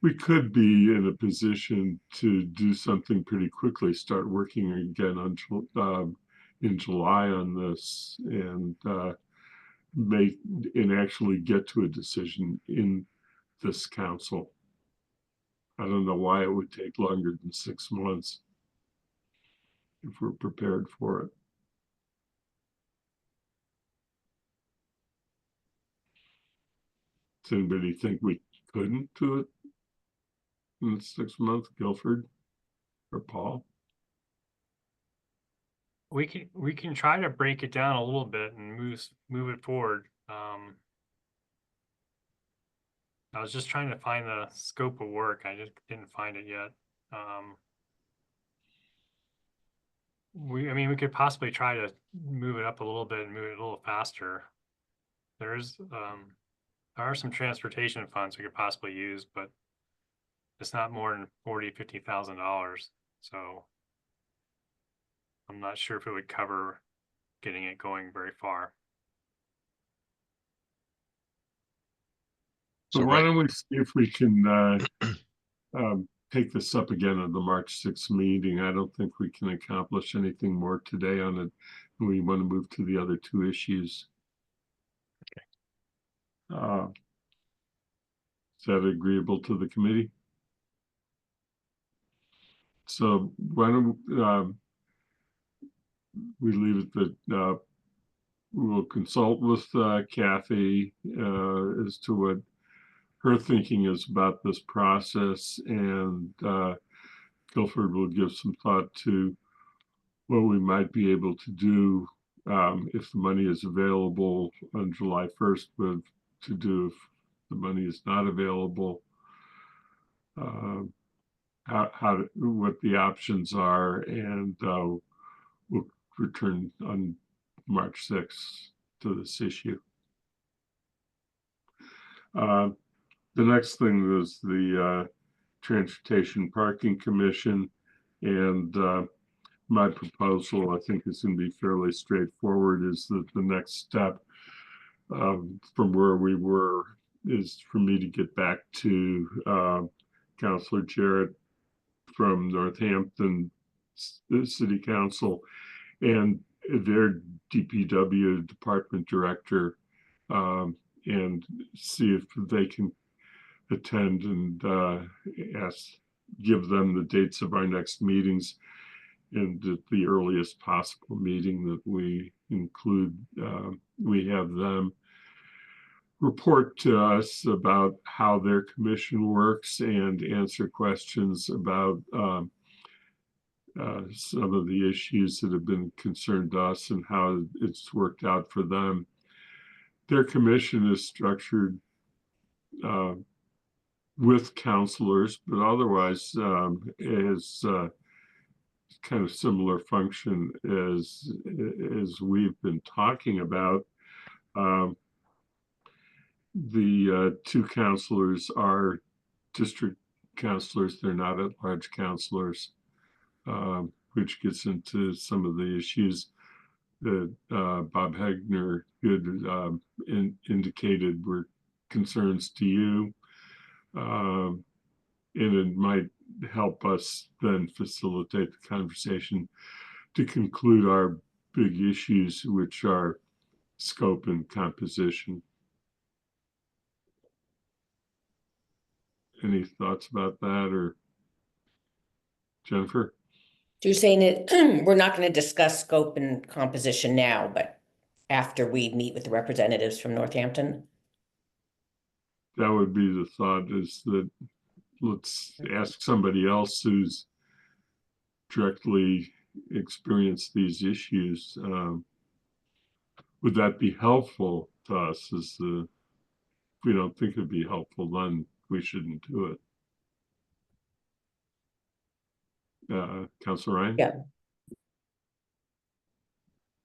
We could be in a position to do something pretty quickly, start working again on in July on this, and actually get to a decision in this council. I don't know why it would take longer than 6 months if we're prepared for it. Does anybody think we couldn't do it in 6 months, Guilford or Paul? We can try to break it down a little bit and move it forward. I was just trying to find the scope of work. I just didn't find it yet. I mean, we could possibly try to move it up a little bit and move it a little faster. There are some transportation funds we could possibly use, but it's not more than $40,000-$50,000. So I'm not sure if it would cover getting it going very far. So So why right, don't we see if we can take this up again at the March 6th meeting? I don't think we can accomplish anything more today on it. We want to move to the other two issues. Is that agreeable to the committee? So why don't we leave it that we'll consult with Kathy as to what her thinking is about this process, and Guilford will give some thought to what we might be able to do if the money is available on July 1st, but to do if the money is not available, what the options are, and we'll return on March 6th to this issue. The next thing is the Transportation Parking Commission, and my proposal, I think, is going to be fairly straightforward, is that the next step from where we were is for me to get back to Councilor Jarrett from Northampton City Council and their DPW department director, and see if they can attend and give them the dates of our next meetings, and at the earliest possible meeting that we include, we have them report to us about how their commission works and answer questions about some of the issues that have been concerned to us and how it's worked out for them. Their commission is structured with counselors, but otherwise is kind of similar function as we've been talking about. The two counselors are district counselors; they're not at-large counselors, which gets into some of the issues that Bob Hegner had indicated were concerns to you. And it might help us then facilitate the conversation to conclude our big issues, which are scope and composition. Any thoughts about that, or Jennifer? You're saying that we're not going to discuss scope and composition now, but after we meet with the representatives from Northampton? That would be the thought, is that let's ask somebody else who's directly experienced these issues. Would that be helpful to us? If we don't think it'd be helpful, then we shouldn't do it. Councilor Ryan? Yeah.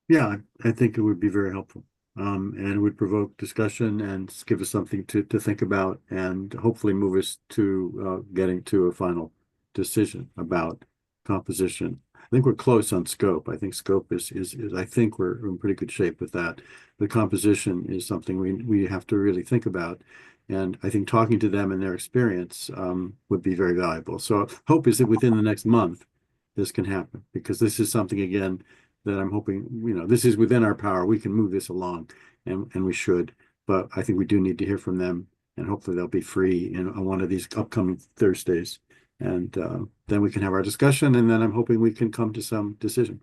Yeah, I think it would be very helpful. And it would provoke discussion and give us something to think about, and hopefully move us to getting to a final decision about composition. I think we're close on scope. I think scope is I think we're in pretty good shape with that. The composition is something we have to really think about. And I think talking to them and their experience would be very valuable. So hope is that within the next month, this can happen, because this is something, again, that I'm hoping, this is within our power. We can move this along, and we should. But I think we do need to hear from them, and hopefully they'll be free on one of these upcoming Thursdays. And then we can have our discussion, and then I'm hoping we can come to some decision.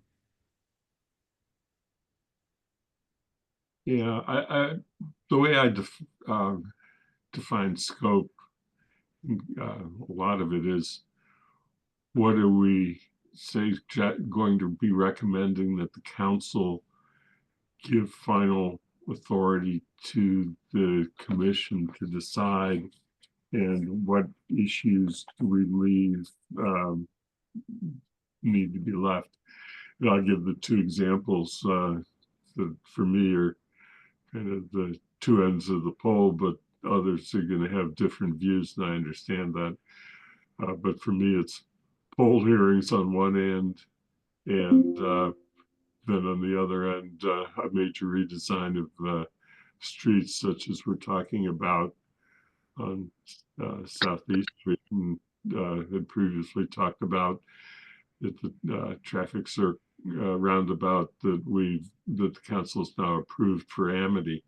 Yeah, the way I define scope, a lot of it is, what are we going to be recommending that the council give final authority to the commission to decide, and what issues do we leave need to be left? I'll give the two examples that for me are kind of the two ends of the pole, but others are going to have different views, and I understand that. But for me, it's poll hearings on one end, and then on the other end, a major redesign of streets, such as we're talking about on Southeast Street, and had previously talked about at the traffic roundabout that the council's now approved for Amity.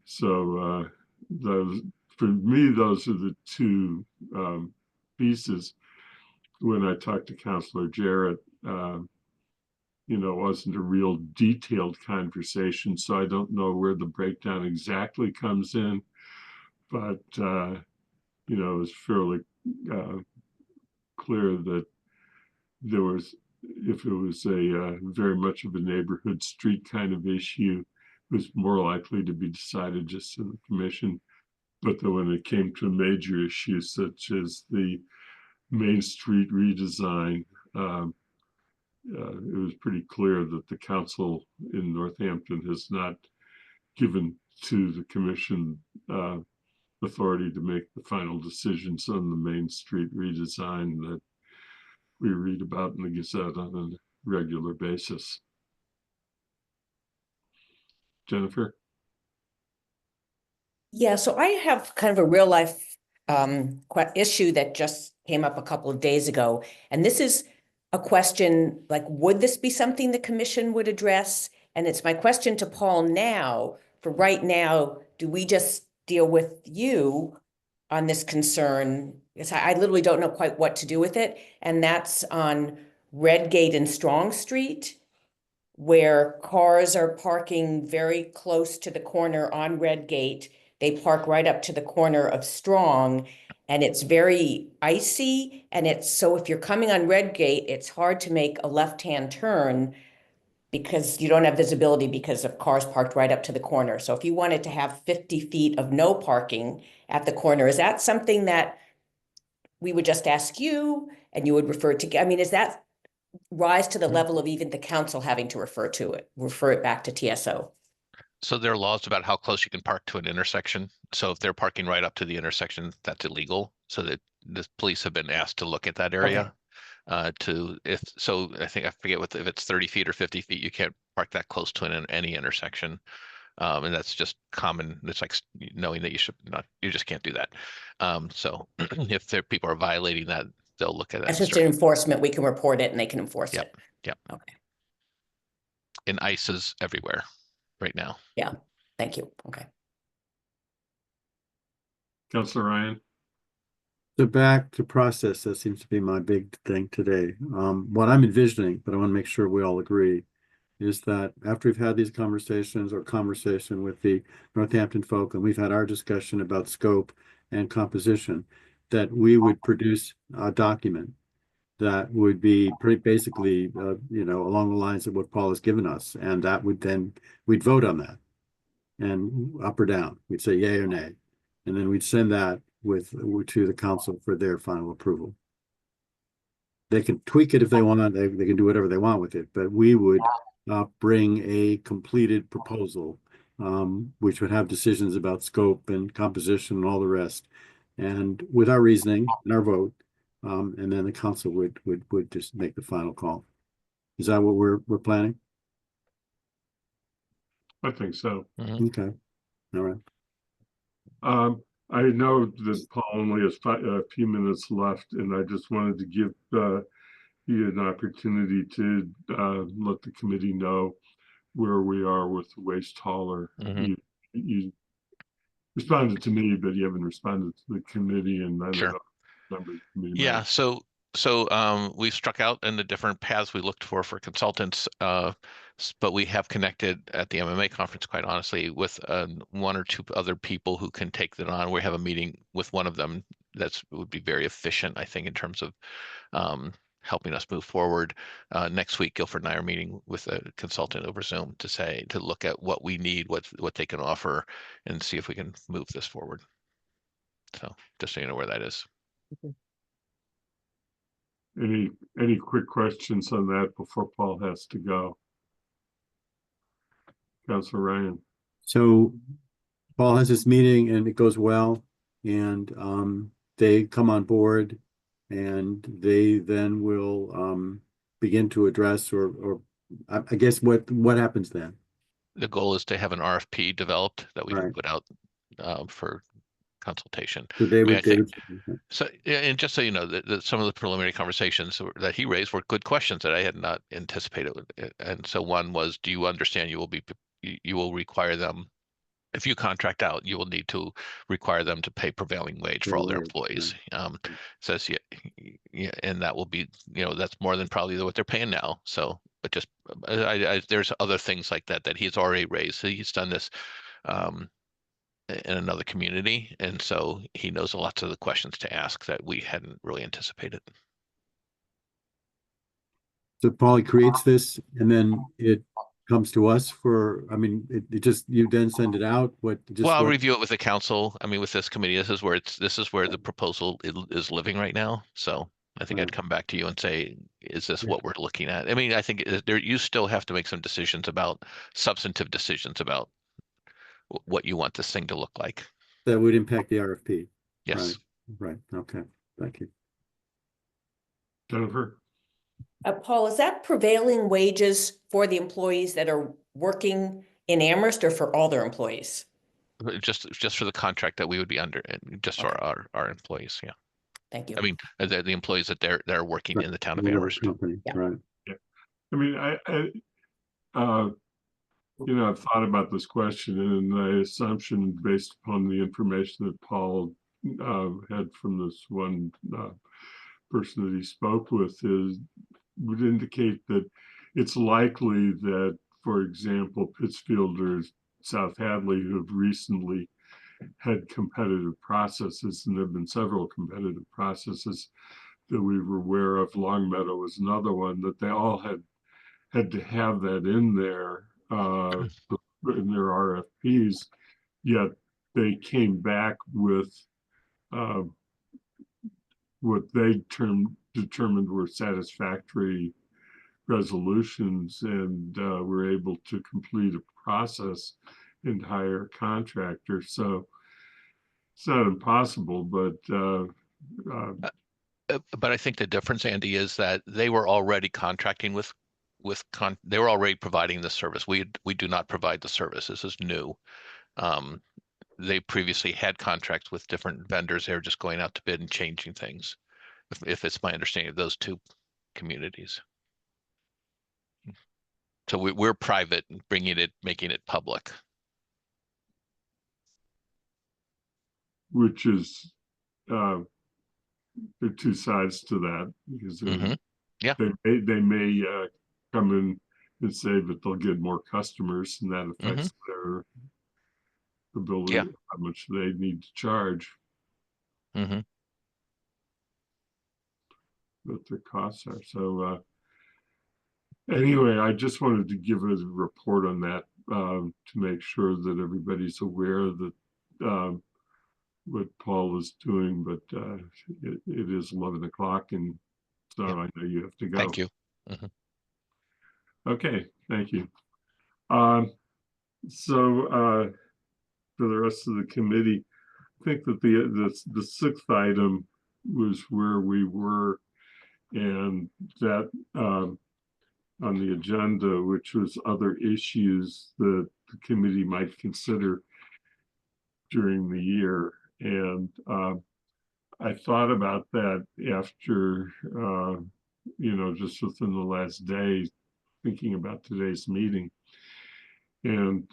So those, for me, those are the two pieces. When I talked to Councilor Jarrett, it wasn't a real detailed conversation, so I don't know where the breakdown exactly comes in, but it's fairly clear that there was, if it was a very much of a neighborhood street kind of issue, it was more likely to be decided just in the commission. But then when it came to a major issue such as the Main Street redesign, it was pretty clear that the council in Northampton has not given to the commission authority to make the final decisions on the Main Street redesign that we read about in the Gazette on a regular basis. Jennifer? Yeah, so I have kind of a real life issue that just came up a couple of days ago. And this is a question like, would this be something the commission would address? And it's my question to Paul now. For right now, do we just deal with you on this concern? Because I literally don't know quite what to do with it. And that's on Redgate and Strong Street, where cars are parking very close to the corner on Redgate. They park right up to the corner of Strong, and it's very icy. And so if you're coming on Redgate, it's hard to make a left-hand turn because you don't have visibility because of cars parked right up to the corner. So if you wanted to have 50 feet of no parking at the corner, is that something that we would just ask you and you would refer to? I mean, is that rise to the level of even the council having to refer it back to TSO? So there are laws about how close you can park to an intersection. So if they're parking right up to the intersection, that's illegal. So that the police have been asked to look at that area. I think I forget if it's 30 feet or 50 feet, you can't park that close to any intersection. And that's just common. It's like knowing that you just can't do that. So if people are violating that, they'll look at that. That's just an enforcement. We can report it and they can enforce it. Yep. Okay. And ICE is everywhere right now. Yeah. Thank you. Okay. Councilor Ryan? So back to process, that seems to be my big thing today. What I'm envisioning, but I want to make sure we all agree, is that after we've had these conversations or conversation with the Northampton folk, and we've had our discussion about scope and composition, that we would produce a document that would be pretty basically, along the lines of what Paul has given us. And that would then, we'd vote on that and up or down. We'd say yay or nay. And then we'd send that to the council for their final approval. They can tweak it if they want. They can do whatever they want with it, but we would bring a completed proposal, which would have decisions about scope and composition and all the rest, and with our reasoning and our vote, and then the council would just make the final call. Is that what we're planning? I think so. Okay, all right. I know that Paul only has a few minutes left, and I just wanted to give you an opportunity to let the committee know where we are with the waste hauler. You responded to me, but you haven't responded to the committee, and I don't Sure. know if members of the committee Yeah, might. so we've struck out in the different paths we looked for consultants, but we have connected at the MMA conference, quite honestly, with one or two other people who can take that on. We have a meeting with one of them would be very efficient, I think, in terms of helping us move forward. Next week, Guilford and I are meeting with a consultant over Zoom to look at what we need, what they can offer, and see if we can move this forward. So just so you know where that is. Any quick questions on that before Paul has to go? Councilor Ryan. So Paul has this meeting and it goes well, and they come on board, and they then will begin to address or I guess what happens then? The goal is to have an RFP developed that we can Right. put out for consultation. So they I mean, would, I think, so, yeah, and just so you know, that some of the preliminary conversations that he raised were good questions that I had not anticipated. And so one was, do you understand you will require them, if you contract out, you will need to require them to pay prevailing wage for all their employees. Says, yeah, and that will be, that's more than probably what they're paying now. So, but just, there's other things like that he's already raised. So he's done this in another community, and so he knows lots of the questions to ask that we hadn't really anticipated. So Paul creates this, and then it comes to us for, I mean, it just, you then send it out, Well, I'll review it with the council. I mean, with this committee, this is where the proposal is living right now. So I think I'd come back to you and say, is this what we're looking at? I mean, I think you still have to make some substantive decisions about what you want this thing to look like. That would impact the RFP. Yes. Right, okay, thank you. Jennifer. Paul, is that prevailing wages for the employees that are working in Amherst or for all their employees? Just for the contract that we would be under, and just for our employees. Yeah. Thank you. I mean, the employees that they're working in the town of The Amherst. company, Yeah. right. I mean, I've thought about this question, and my assumption based upon the information that Paul had from this one person that he spoke with would indicate that it's likely that, for example, Pittsfield or South Hadley, who have recently had competitive processes, and there have been several competitive processes that we were aware of. Longmeadow was another one, that they all had to have that in there in their RFPs, yet they came back with what they determined were satisfactory resolutions, and were able to complete a process and hire a contractor. So it's not impossible, but But I think the difference, Andy, is that they were already contracting they were already providing the service. We do not provide the service. This is new. They previously had contracts with different vendors. They were just going out to bid and changing things, if it's my understanding of those two communities. So we're private, making it public. which is there are two sides to that, because Yeah. they may come in and say that they'll get more customers, and that affects their ability, how much they need to charge, what their costs are. So anyway, I just wanted to give a report on that to make sure that everybody's aware that what Paul is doing, but it is 11 o'clock, and so I know you have to go. Thank you. Okay, thank you. So for the rest of the committee, I think that the sixth item was where we were, and that on the agenda, which was other issues that the committee might consider during the year. And I thought about that after, just within the last day, thinking about today's meeting. And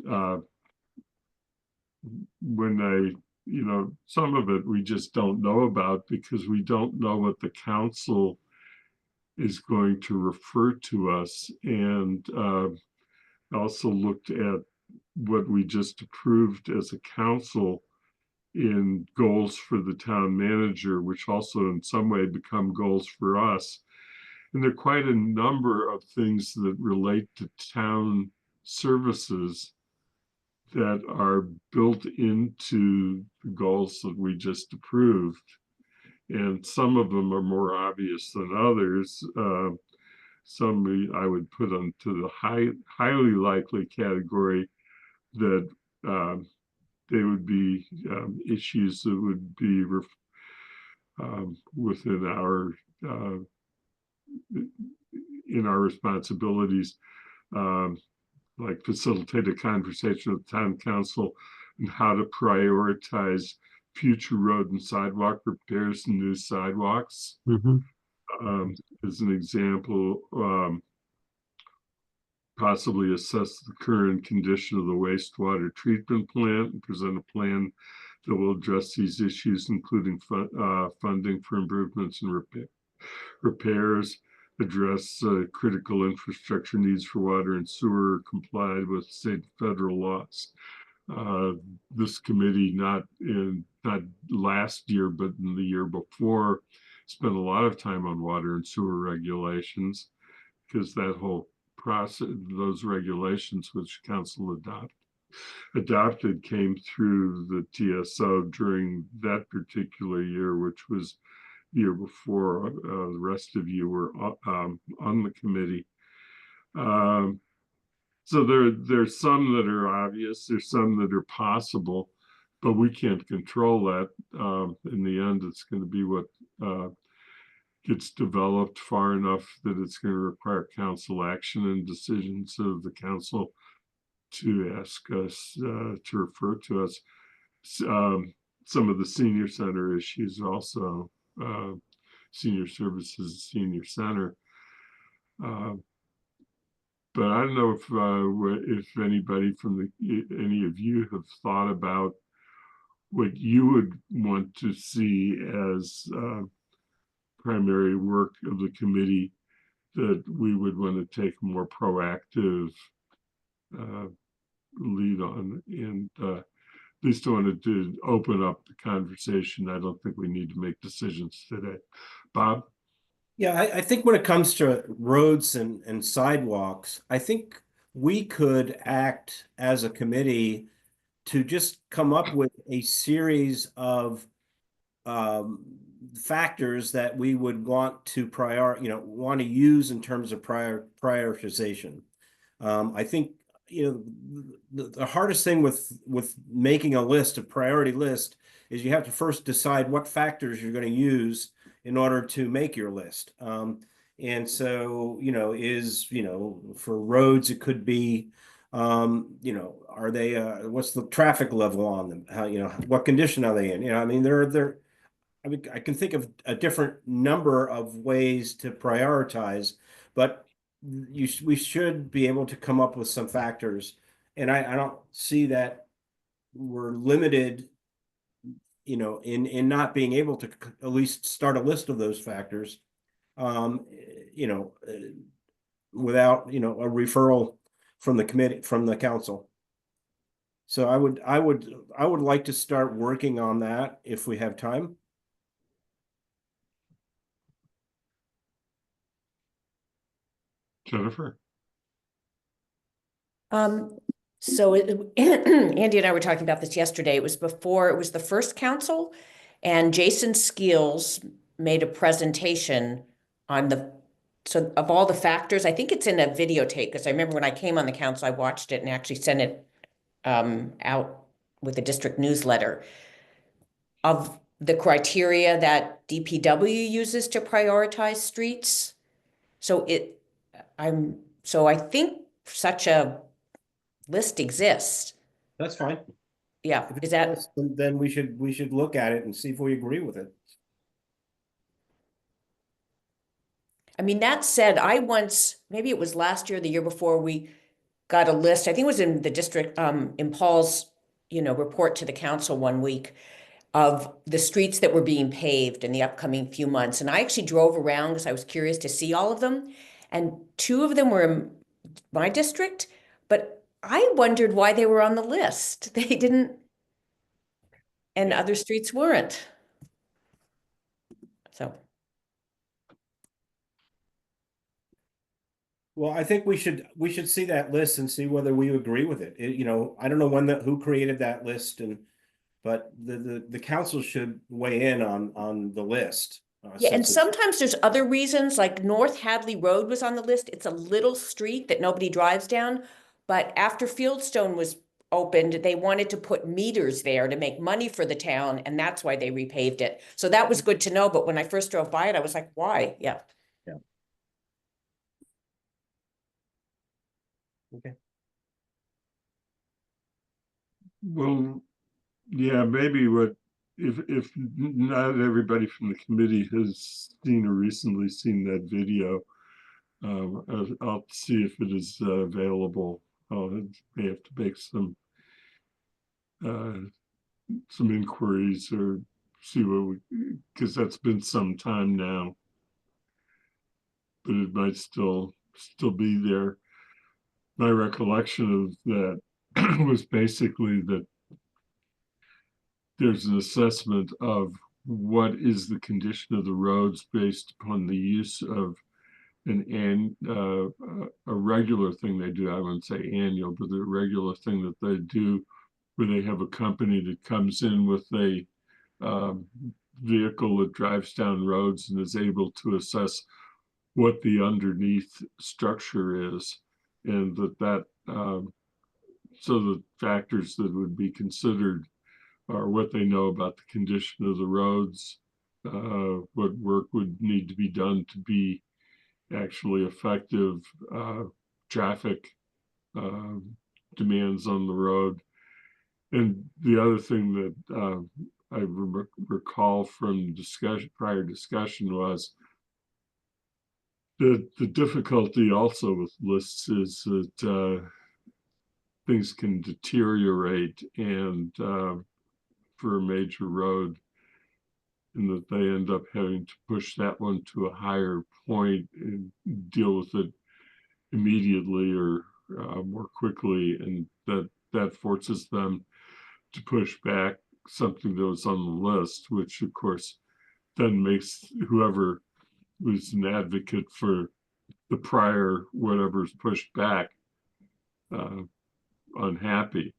when some of it we just don't know about, because we don't know what the council is going to refer to us. And also looked at what we just approved as a council in goals for the town manager, which also in some way become goals for us. And there are quite a number of things that relate to town services that are built into the goals that we just approved. and some of them are more obvious than others. Some I would put onto the highly likely category that they would be issues that would be within our in our responsibilities, like facilitate a conversation with town council and how to prioritize future road and sidewalk repairs and new sidewalks. As an example, possibly assess the current condition of the wastewater treatment plant and present a plan that will address these issues, including funding for improvements and repairs, address critical infrastructure needs for water and sewer, complied with state and federal laws. This committee, not last year, but in the year before, spent a lot of time on water and sewer regulations, because that whole process, those regulations which council adopted came through the TSO during that particular year, which was the year before. The rest of you were on the committee. So there's some that are obvious, there's some that are possible, but we can't control that. In the end, it's going to be what gets developed far enough that it's going to require council action and decisions of the council to ask us to refer to us. Some of the senior center issues also, senior services, senior center. But I don't know if anybody from any of you have thought about what you would want to see as primary work of the committee that we would want to take a more proactive lead on. And at least I wanted to open up the conversation. I don't think we need to make decisions today. Bob? Yeah, I think when it comes to roads and sidewalks, I think we could act as a committee to just come up with a series of factors that we would want to want to use in terms of prioritization. I think, the hardest thing with making a list, a priority list, is you have to first decide what factors you're going to use in order to make your list. And so, for roads, it could be, are they, what's the traffic level on them? How, what condition are they in? I mean, I can think of a different number of ways to prioritize, but we should be able to come up with some factors. And I don't see that we're limited, in not being able to at least start a list of those factors, without, a referral from the committee, from the council. So I would like to start working on that if we have time. Jennifer? So Andy and I were talking about this yesterday. It was the first council, and Jason Skeels made a presentation on of all the factors. I think it's in a videotape, because I remember when I came on the council, I watched it and actually sent it out with the district newsletter of the criteria that DPW uses to prioritize streets. So I think such a list exists. That's fine. Yeah, If is that, it's then we should look at it and see if we agree with it. I mean, that said, maybe it was last year, the year before, we got a list. I think it was in the district, in Paul's, report to the council one week, of the streets that were being paved in the upcoming few months. And I actually drove around because I was curious to see all of them. And 2 of them were in my district, but I wondered why they were on the list. They didn't, and other streets weren't. So. Well, I think we should see that list and see whether we agree with it. I don't know who created that list, but the council should weigh in on the list. Yeah, and since it's- sometimes there's other reasons, like North Hadley Road was on the list. It's a little street that nobody drives down. But after Fieldstone was opened, they wanted to put meters there to make money for the town, and that's why they repaved it. So that was good to know, but when I first drove by it, I was like, why? Yeah. Well, yeah, maybe if not everybody from the committee has seen or recently seen that video, I'll see if it is available. May have to make some inquiries or see what because that's been some time now, but it might still be there. My recollection of that was basically that there's an assessment of what is the condition of the roads based upon the use of a regular thing they do. I wouldn't say annual, but the regular thing that they do, where they have a company that comes in with a vehicle that drives down roads and is able to assess what the underneath structure is, and so the factors that would be considered are what they know about the condition of the roads, what work would need to be done to be actually effective, traffic demands on the road. And the other thing that I recall from prior discussion was the difficulty also with lists is that things can deteriorate and for a major road, and that they end up having to push that one to a higher point and deal with it immediately or more quickly, and that forces them to push back something that was on the list, which of course then makes whoever was an advocate for the prior whatever's pushed back unhappy.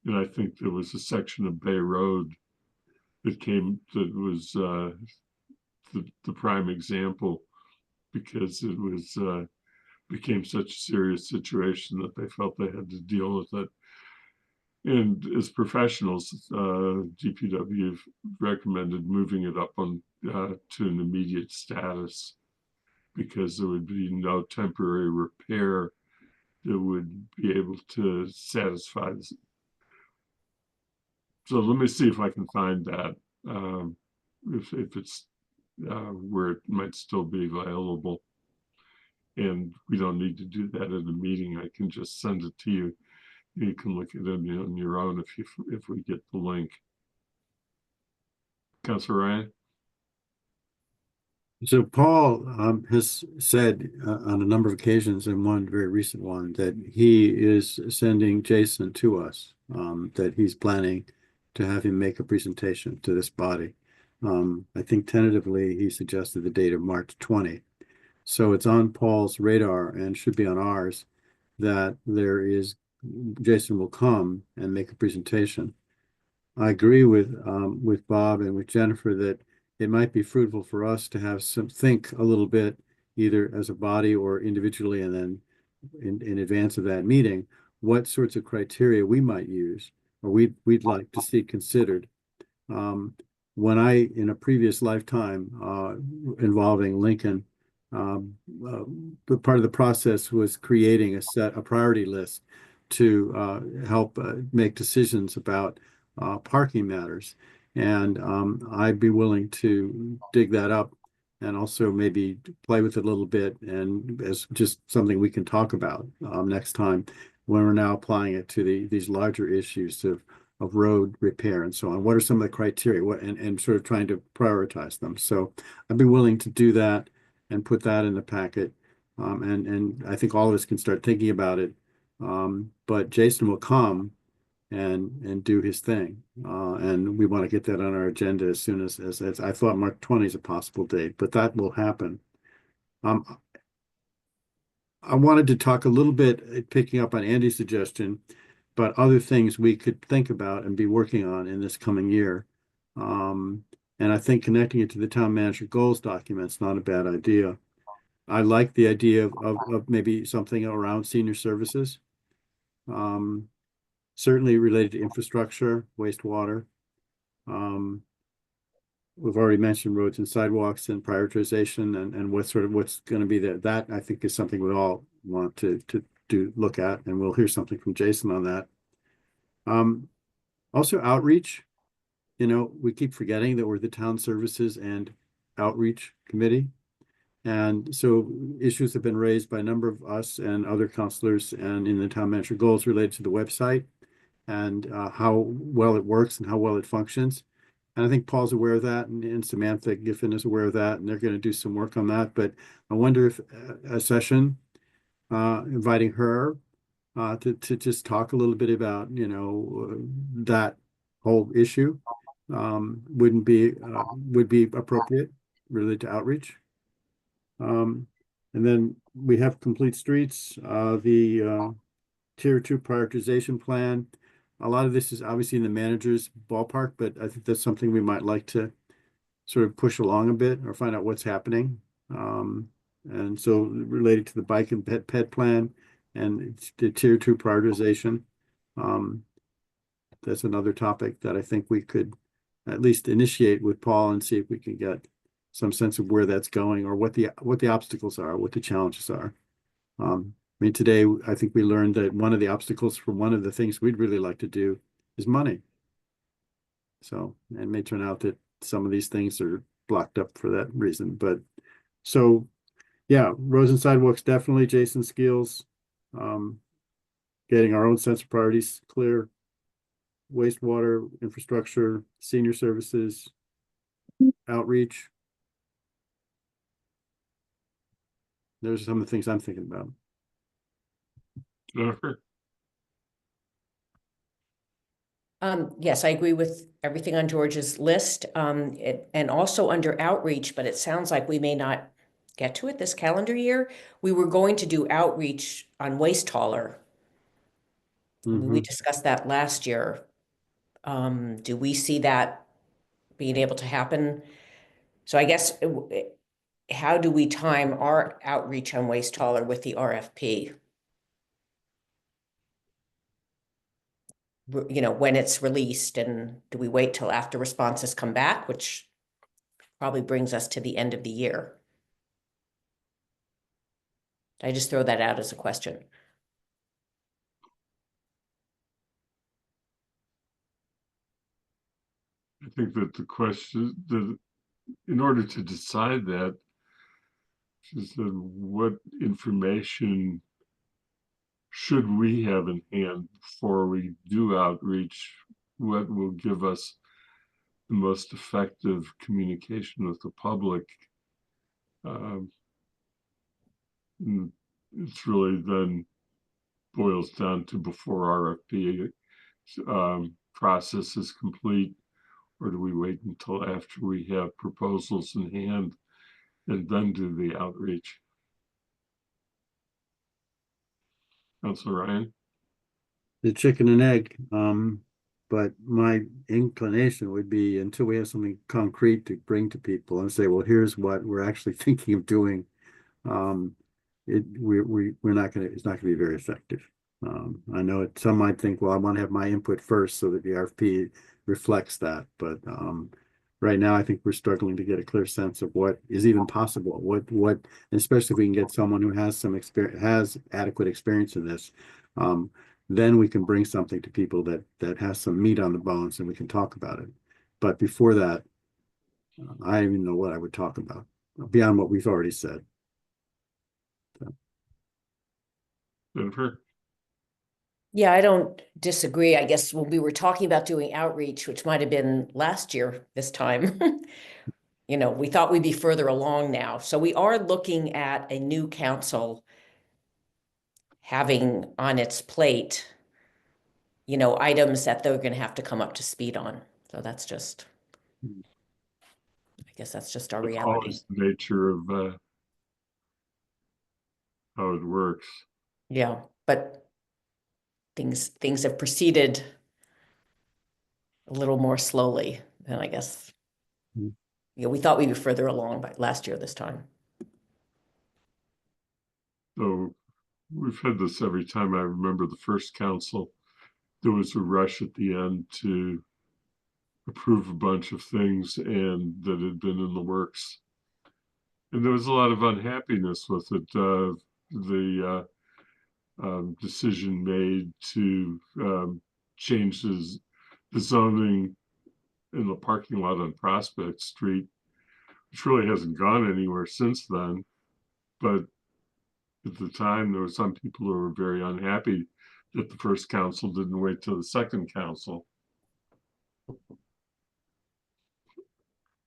And I think there was a section of Bay Road that was the prime example, because it was became such a serious situation that they felt they had to deal with it. And as professionals, DPW recommended moving it up on to an immediate status, because there would be no temporary repair that would be able to satisfy this. So let me see if I can find that, if it's where it might still be available. And we don't need to do that at a meeting. I can just send it to you. You can look at it on your own if we get the link. Councilor Ryan? So Paul has said on a number of occasions, and one very recent one, that he is sending Jason to us, that he's planning to have him make a presentation to this body. I think tentatively he suggested the date of March 20. So it's on Paul's radar and should be on ours that Jason will come and make a presentation. I agree with Bob and with Jennifer that it might be fruitful for us to have think a little bit, either as a body or individually, and then in advance of that meeting, what sorts of criteria we might use or we'd like to see considered. When in a previous lifetime involving Lincoln, but part of the process was creating a priority list to help make decisions about parking matters. And I'd be willing to dig that up and also maybe play with it a little bit, and as just something we can talk about next time when we're now applying it to these larger issues of road repair and so on. What are some of the criteria? And sort of trying to prioritize them. So I'd be willing to do that and put that in the packet. And I think all of us can start thinking about it. But Jason will come and do his thing. And we want to get that on our agenda as soon as I thought March 20 is a possible date, but that will happen. I wanted to talk a little bit, picking up on Andy's suggestion, but other things we could think about and be working on in this coming year. And I think connecting it to the town manager goals document is not a bad idea. I like the idea of maybe something around senior services. Certainly related to infrastructure, wastewater. We've already mentioned roads and sidewalks and prioritization and what's going to be there. That I think is something we all want to look at, and we'll hear something from Jason on that. Also outreach. You know, we keep forgetting that we're the town services and outreach committee. And so issues have been raised by a number of us and other counselors and in the town manager goals related to the website and how well it works and how well it functions. And I think Paul's aware of that, and Samantha Giffen is aware of that, and they're going to do some work on that. But I wonder if a session inviting her to just talk a little bit about, you know, that whole issue would be appropriate related to outreach. And then we have complete streets, the tier 2 prioritization plan. A lot of this is obviously in the manager's ballpark, but I think that's something we might like to sort of push along a bit or find out what's happening. And so related to the bike and pet plan and the tier 2 prioritization, that's another topic that I think we could at least initiate with Paul and see if we can get some sense of where that's going or what the obstacles are, what the challenges are. I mean, today, I think we learned that one of the obstacles for one of the things we'd really like to do is money. So, it may turn out that some of these things are blocked up for that reason. But so, yeah, roads and sidewalks, definitely Jason Skeels. Getting our own sense of priorities clear. Wastewater, infrastructure, senior services, outreach. Those are some of the things I'm thinking about. Jennifer? Yes, I agree with everything on George's list, and also under outreach, but it sounds like we may not get to it this calendar year. We were going to do outreach on waste hauler. We discussed that last year. Do we see that being able to happen? So I guess, how do we time our outreach on waste hauler with the RFP? You know, when it's released, and do we wait till after responses come back, which probably brings us to the end of the year? I just throw that out as a question. I think that the question that in order to decide that is that what information should we have in hand before we do outreach? What will give us the most effective communication with the public? It's really then boils down to before RFP process is complete, or do we wait until after we have proposals in hand and then do the outreach? Councilor Ryan? The chicken and egg. But my inclination would be until we have something concrete to bring to people and say, well, here's what we're actually thinking of doing. We're not gonna, it's not gonna be very effective. I know some might think, well, I want to have my input first so that the RFP reflects that. But right now, I think we're struggling to get a clear sense of what is even possible. What, especially if we can get someone who has some experience, has adequate experience in this. Then we can bring something to people that has some meat on the bones and we can talk about it. But before that, I don't even know what I would talk about beyond what we've already said. Jennifer? Yeah, I don't disagree. I guess when we were talking about doing outreach, which might have been last year this time, you know, we thought we'd be further along now. So we are looking at a new council having on its plate, you know, items that they're going to have to come up to speed on. So that's just, I guess that's just our That's reality. always the nature of how it works. Yeah, but things have proceeded a little more slowly than I guess. Hmm. We thought we were further along by last year this time. So we've had this every time. I remember the first council, there was a rush at the end to approve a bunch of things and that had been in the works. And there was a lot of unhappiness with it. The decision made to change the zoning in the parking lot on Prospect Street, which really hasn't gone anywhere since then. But at the time, there were some people who were very unhappy that the first council didn't wait till the second council.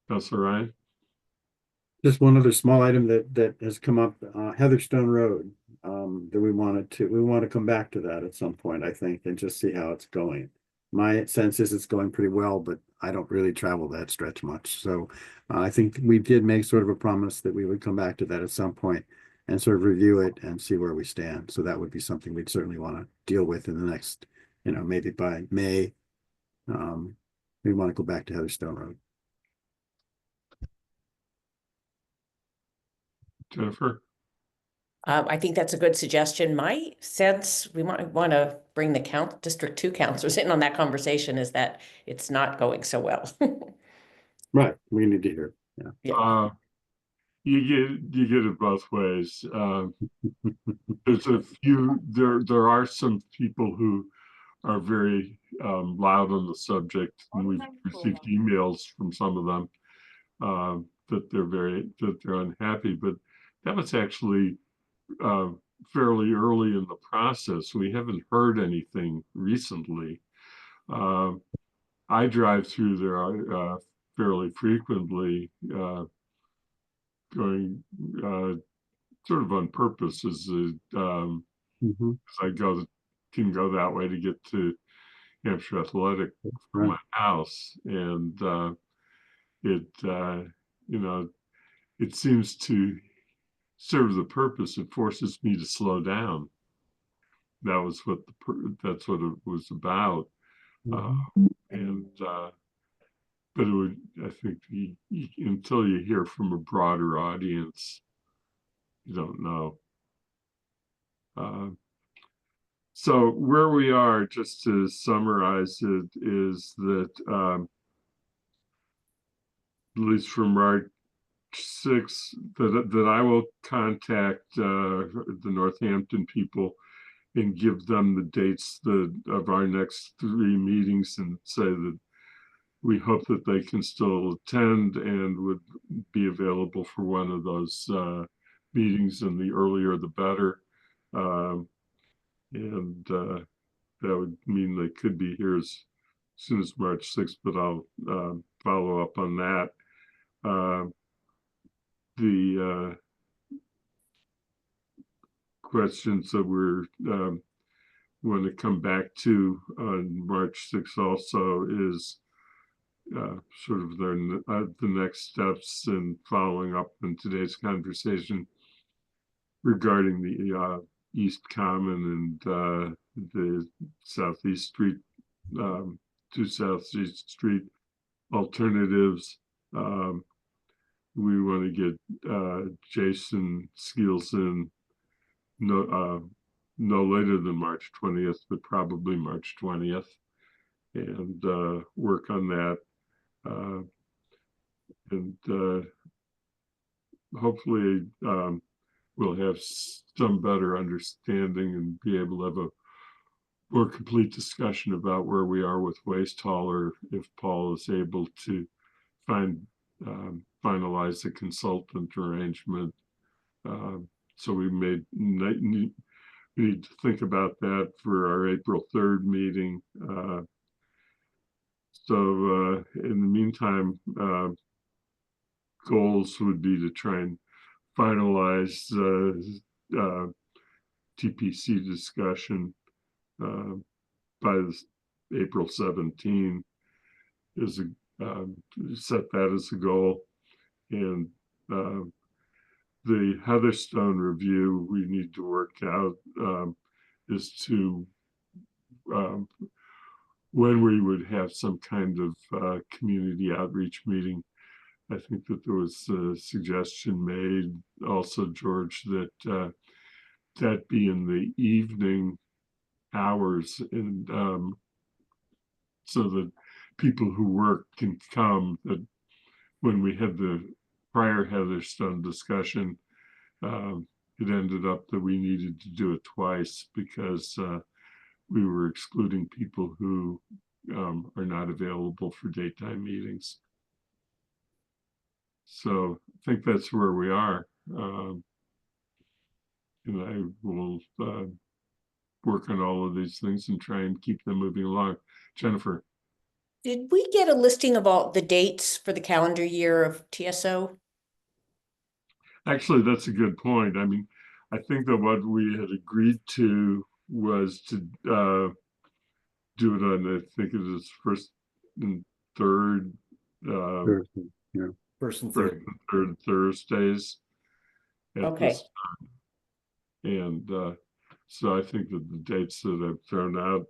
Councilor Ryan? Just one other small item that has come up, Heatherstone Road. That we want to come back to that at some point, I think, and just see how it's going. My sense is it's going pretty well, but I don't really travel that stretch much. So I think we did make sort of a promise that we would come back to that at some point and sort of review it and see where we stand. So that would be something we'd certainly want to deal with in the next, maybe by May. We want to go back to Heatherstone Road. Jennifer? I think that's a good suggestion. My sense, we might want to bring the District 2 councilors in on that conversation, is that it's not going so well. Right, we need to hear. Yeah. Yeah. You get it both ways. There's a few, there are some people who are very loud on the subject, and we've received emails from some of them that they're unhappy, but that was actually fairly early in the process. We haven't heard anything recently. I drive through there fairly frequently, going sort of on purpose as Mhm. I can go that way to get to Hampshire Athletic from my house, and it seems to serve the purpose. It forces me to slow down. That's what it was about. But it would, I think, until you hear from a broader audience, you don't know. So where we are, just to summarize it, is that at least from March 6th, that I will contact the Northampton people and give them the dates of our next 3 meetings and say that we hope that they can still attend and would be available for one of those meetings, and the earlier the better. And that would mean they could be here as soon as March 6th, but I'll follow up on that. The questions that we're want to come back to on March 6th also is sort of the next steps in following up on today's conversation regarding the East Common and the Southeast Street, 2 Southeast Street alternatives. We want to get Jason Skeels in no later than March 20th, but probably March 20th, and work on that. And hopefully we'll have some better understanding and be able to have a more complete discussion about where we are with waste hauler, if Paul is able to finalize the consultant arrangement. So we need to think about that for our April 3rd meeting. So in the meantime, goals would be to try and finalize TPC discussion by April 17, is set that as a goal. And the Heatherstone review we need to work out as to when we would have some kind of community outreach meeting. I think that there was a suggestion made also, George, that that be in the evening hours, and so that people who work can come. That when we had the prior Heatherstone discussion, it ended up that we needed to do it twice because we were excluding people who are not available for daytime meetings. So I think that's where we are. And I will work on all of these things and try and keep them moving along. Jennifer. Did we get a listing of all the dates for the calendar year of TSO? Actually, that's a good point. I mean, I think that what we had agreed to was to do it on, I think it is first and third, Thursday, yeah. First and first third. and third Thursdays. At Okay. this time. And so I think that the dates that I've thrown out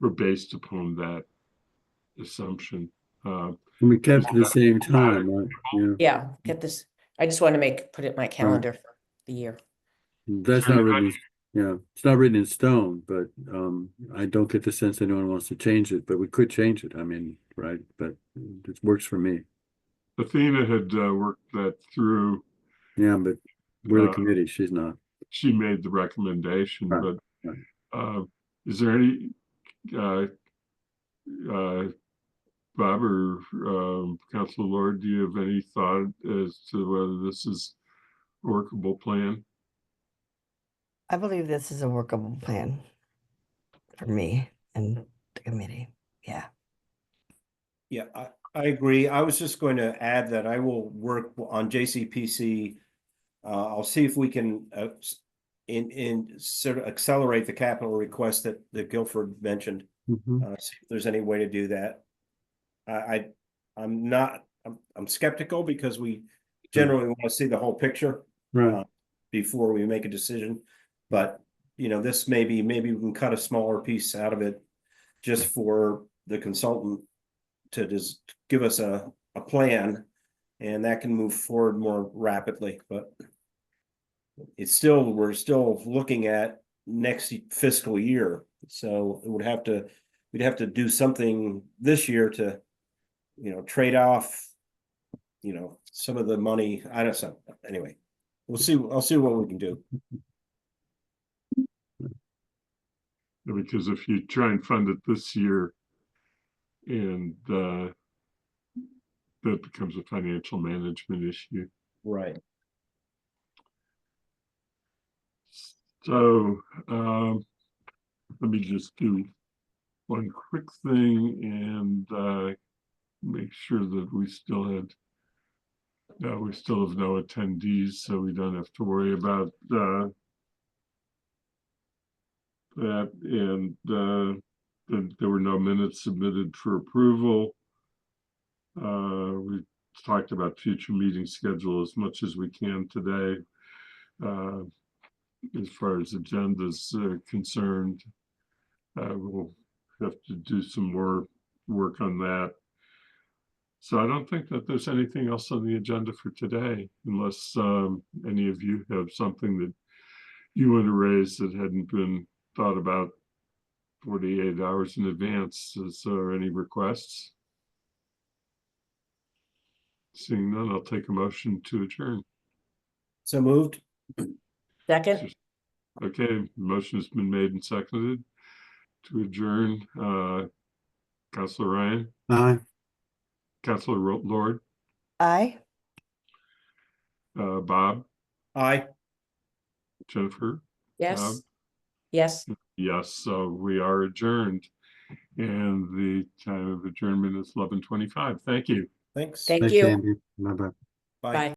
were based upon that assumption. And we kept the same time, right? Yeah. Yeah, get this. I just want to put it in my calendar for the year. That's not written, yeah, it's not written in stone, but I don't get the sense anyone wants to change it, but we could change it. I mean, right, but it works for me. Athena had worked that through. Yeah, but we're the committee, she's not. She made the recommendation, Right, but right. is there any Bob or Councilor Lord, do you have any thought as to whether this is a workable plan? I believe this is a workable plan for me and the committee. Yeah. Yeah, I agree. I was just going to add that I will work on JCPC. I'll see if we can in sort of accelerate the capital request that Guilford mentioned. Mhm. See if there's any way to do that. I'm skeptical because we generally want to see the whole picture Right, before we make a decision. But you know, this maybe we can cut a smaller piece out of it just for the consultant to just give us a plan, and that can move forward more rapidly. But we're still looking at next fiscal year, so we'd have to do something this year to, you know, trade off, you know, some of the money. I don't know. Anyway, I'll see what we can do. Because if you try and fund it this year, and that becomes a financial management issue. Right. So let me just do one quick thing and make sure that we still have no attendees, so we don't have to worry about that. And there were no minutes submitted for approval. We talked about future meeting schedule as much as we can today. As far as agendas are concerned, we'll have to do some more work on that. So I don't think that there's anything else on the agenda for today, unless any of you have something that you want to raise that hadn't been thought about 48 hours in advance. Is there any requests? Seeing none, I'll take a motion to adjourn. So moved. Second, Okay, motion has been made and seconded to adjourn. Councilor Ryan, aye. Councilor Lord, Aye. Bob, Aye. Jennifer. yes, yes. Yes, so we are adjourned. And the time of adjournment is 11:25. Thank you. Thanks. Thank Thanks, you. Andy. Bye-bye. Bye. Bye.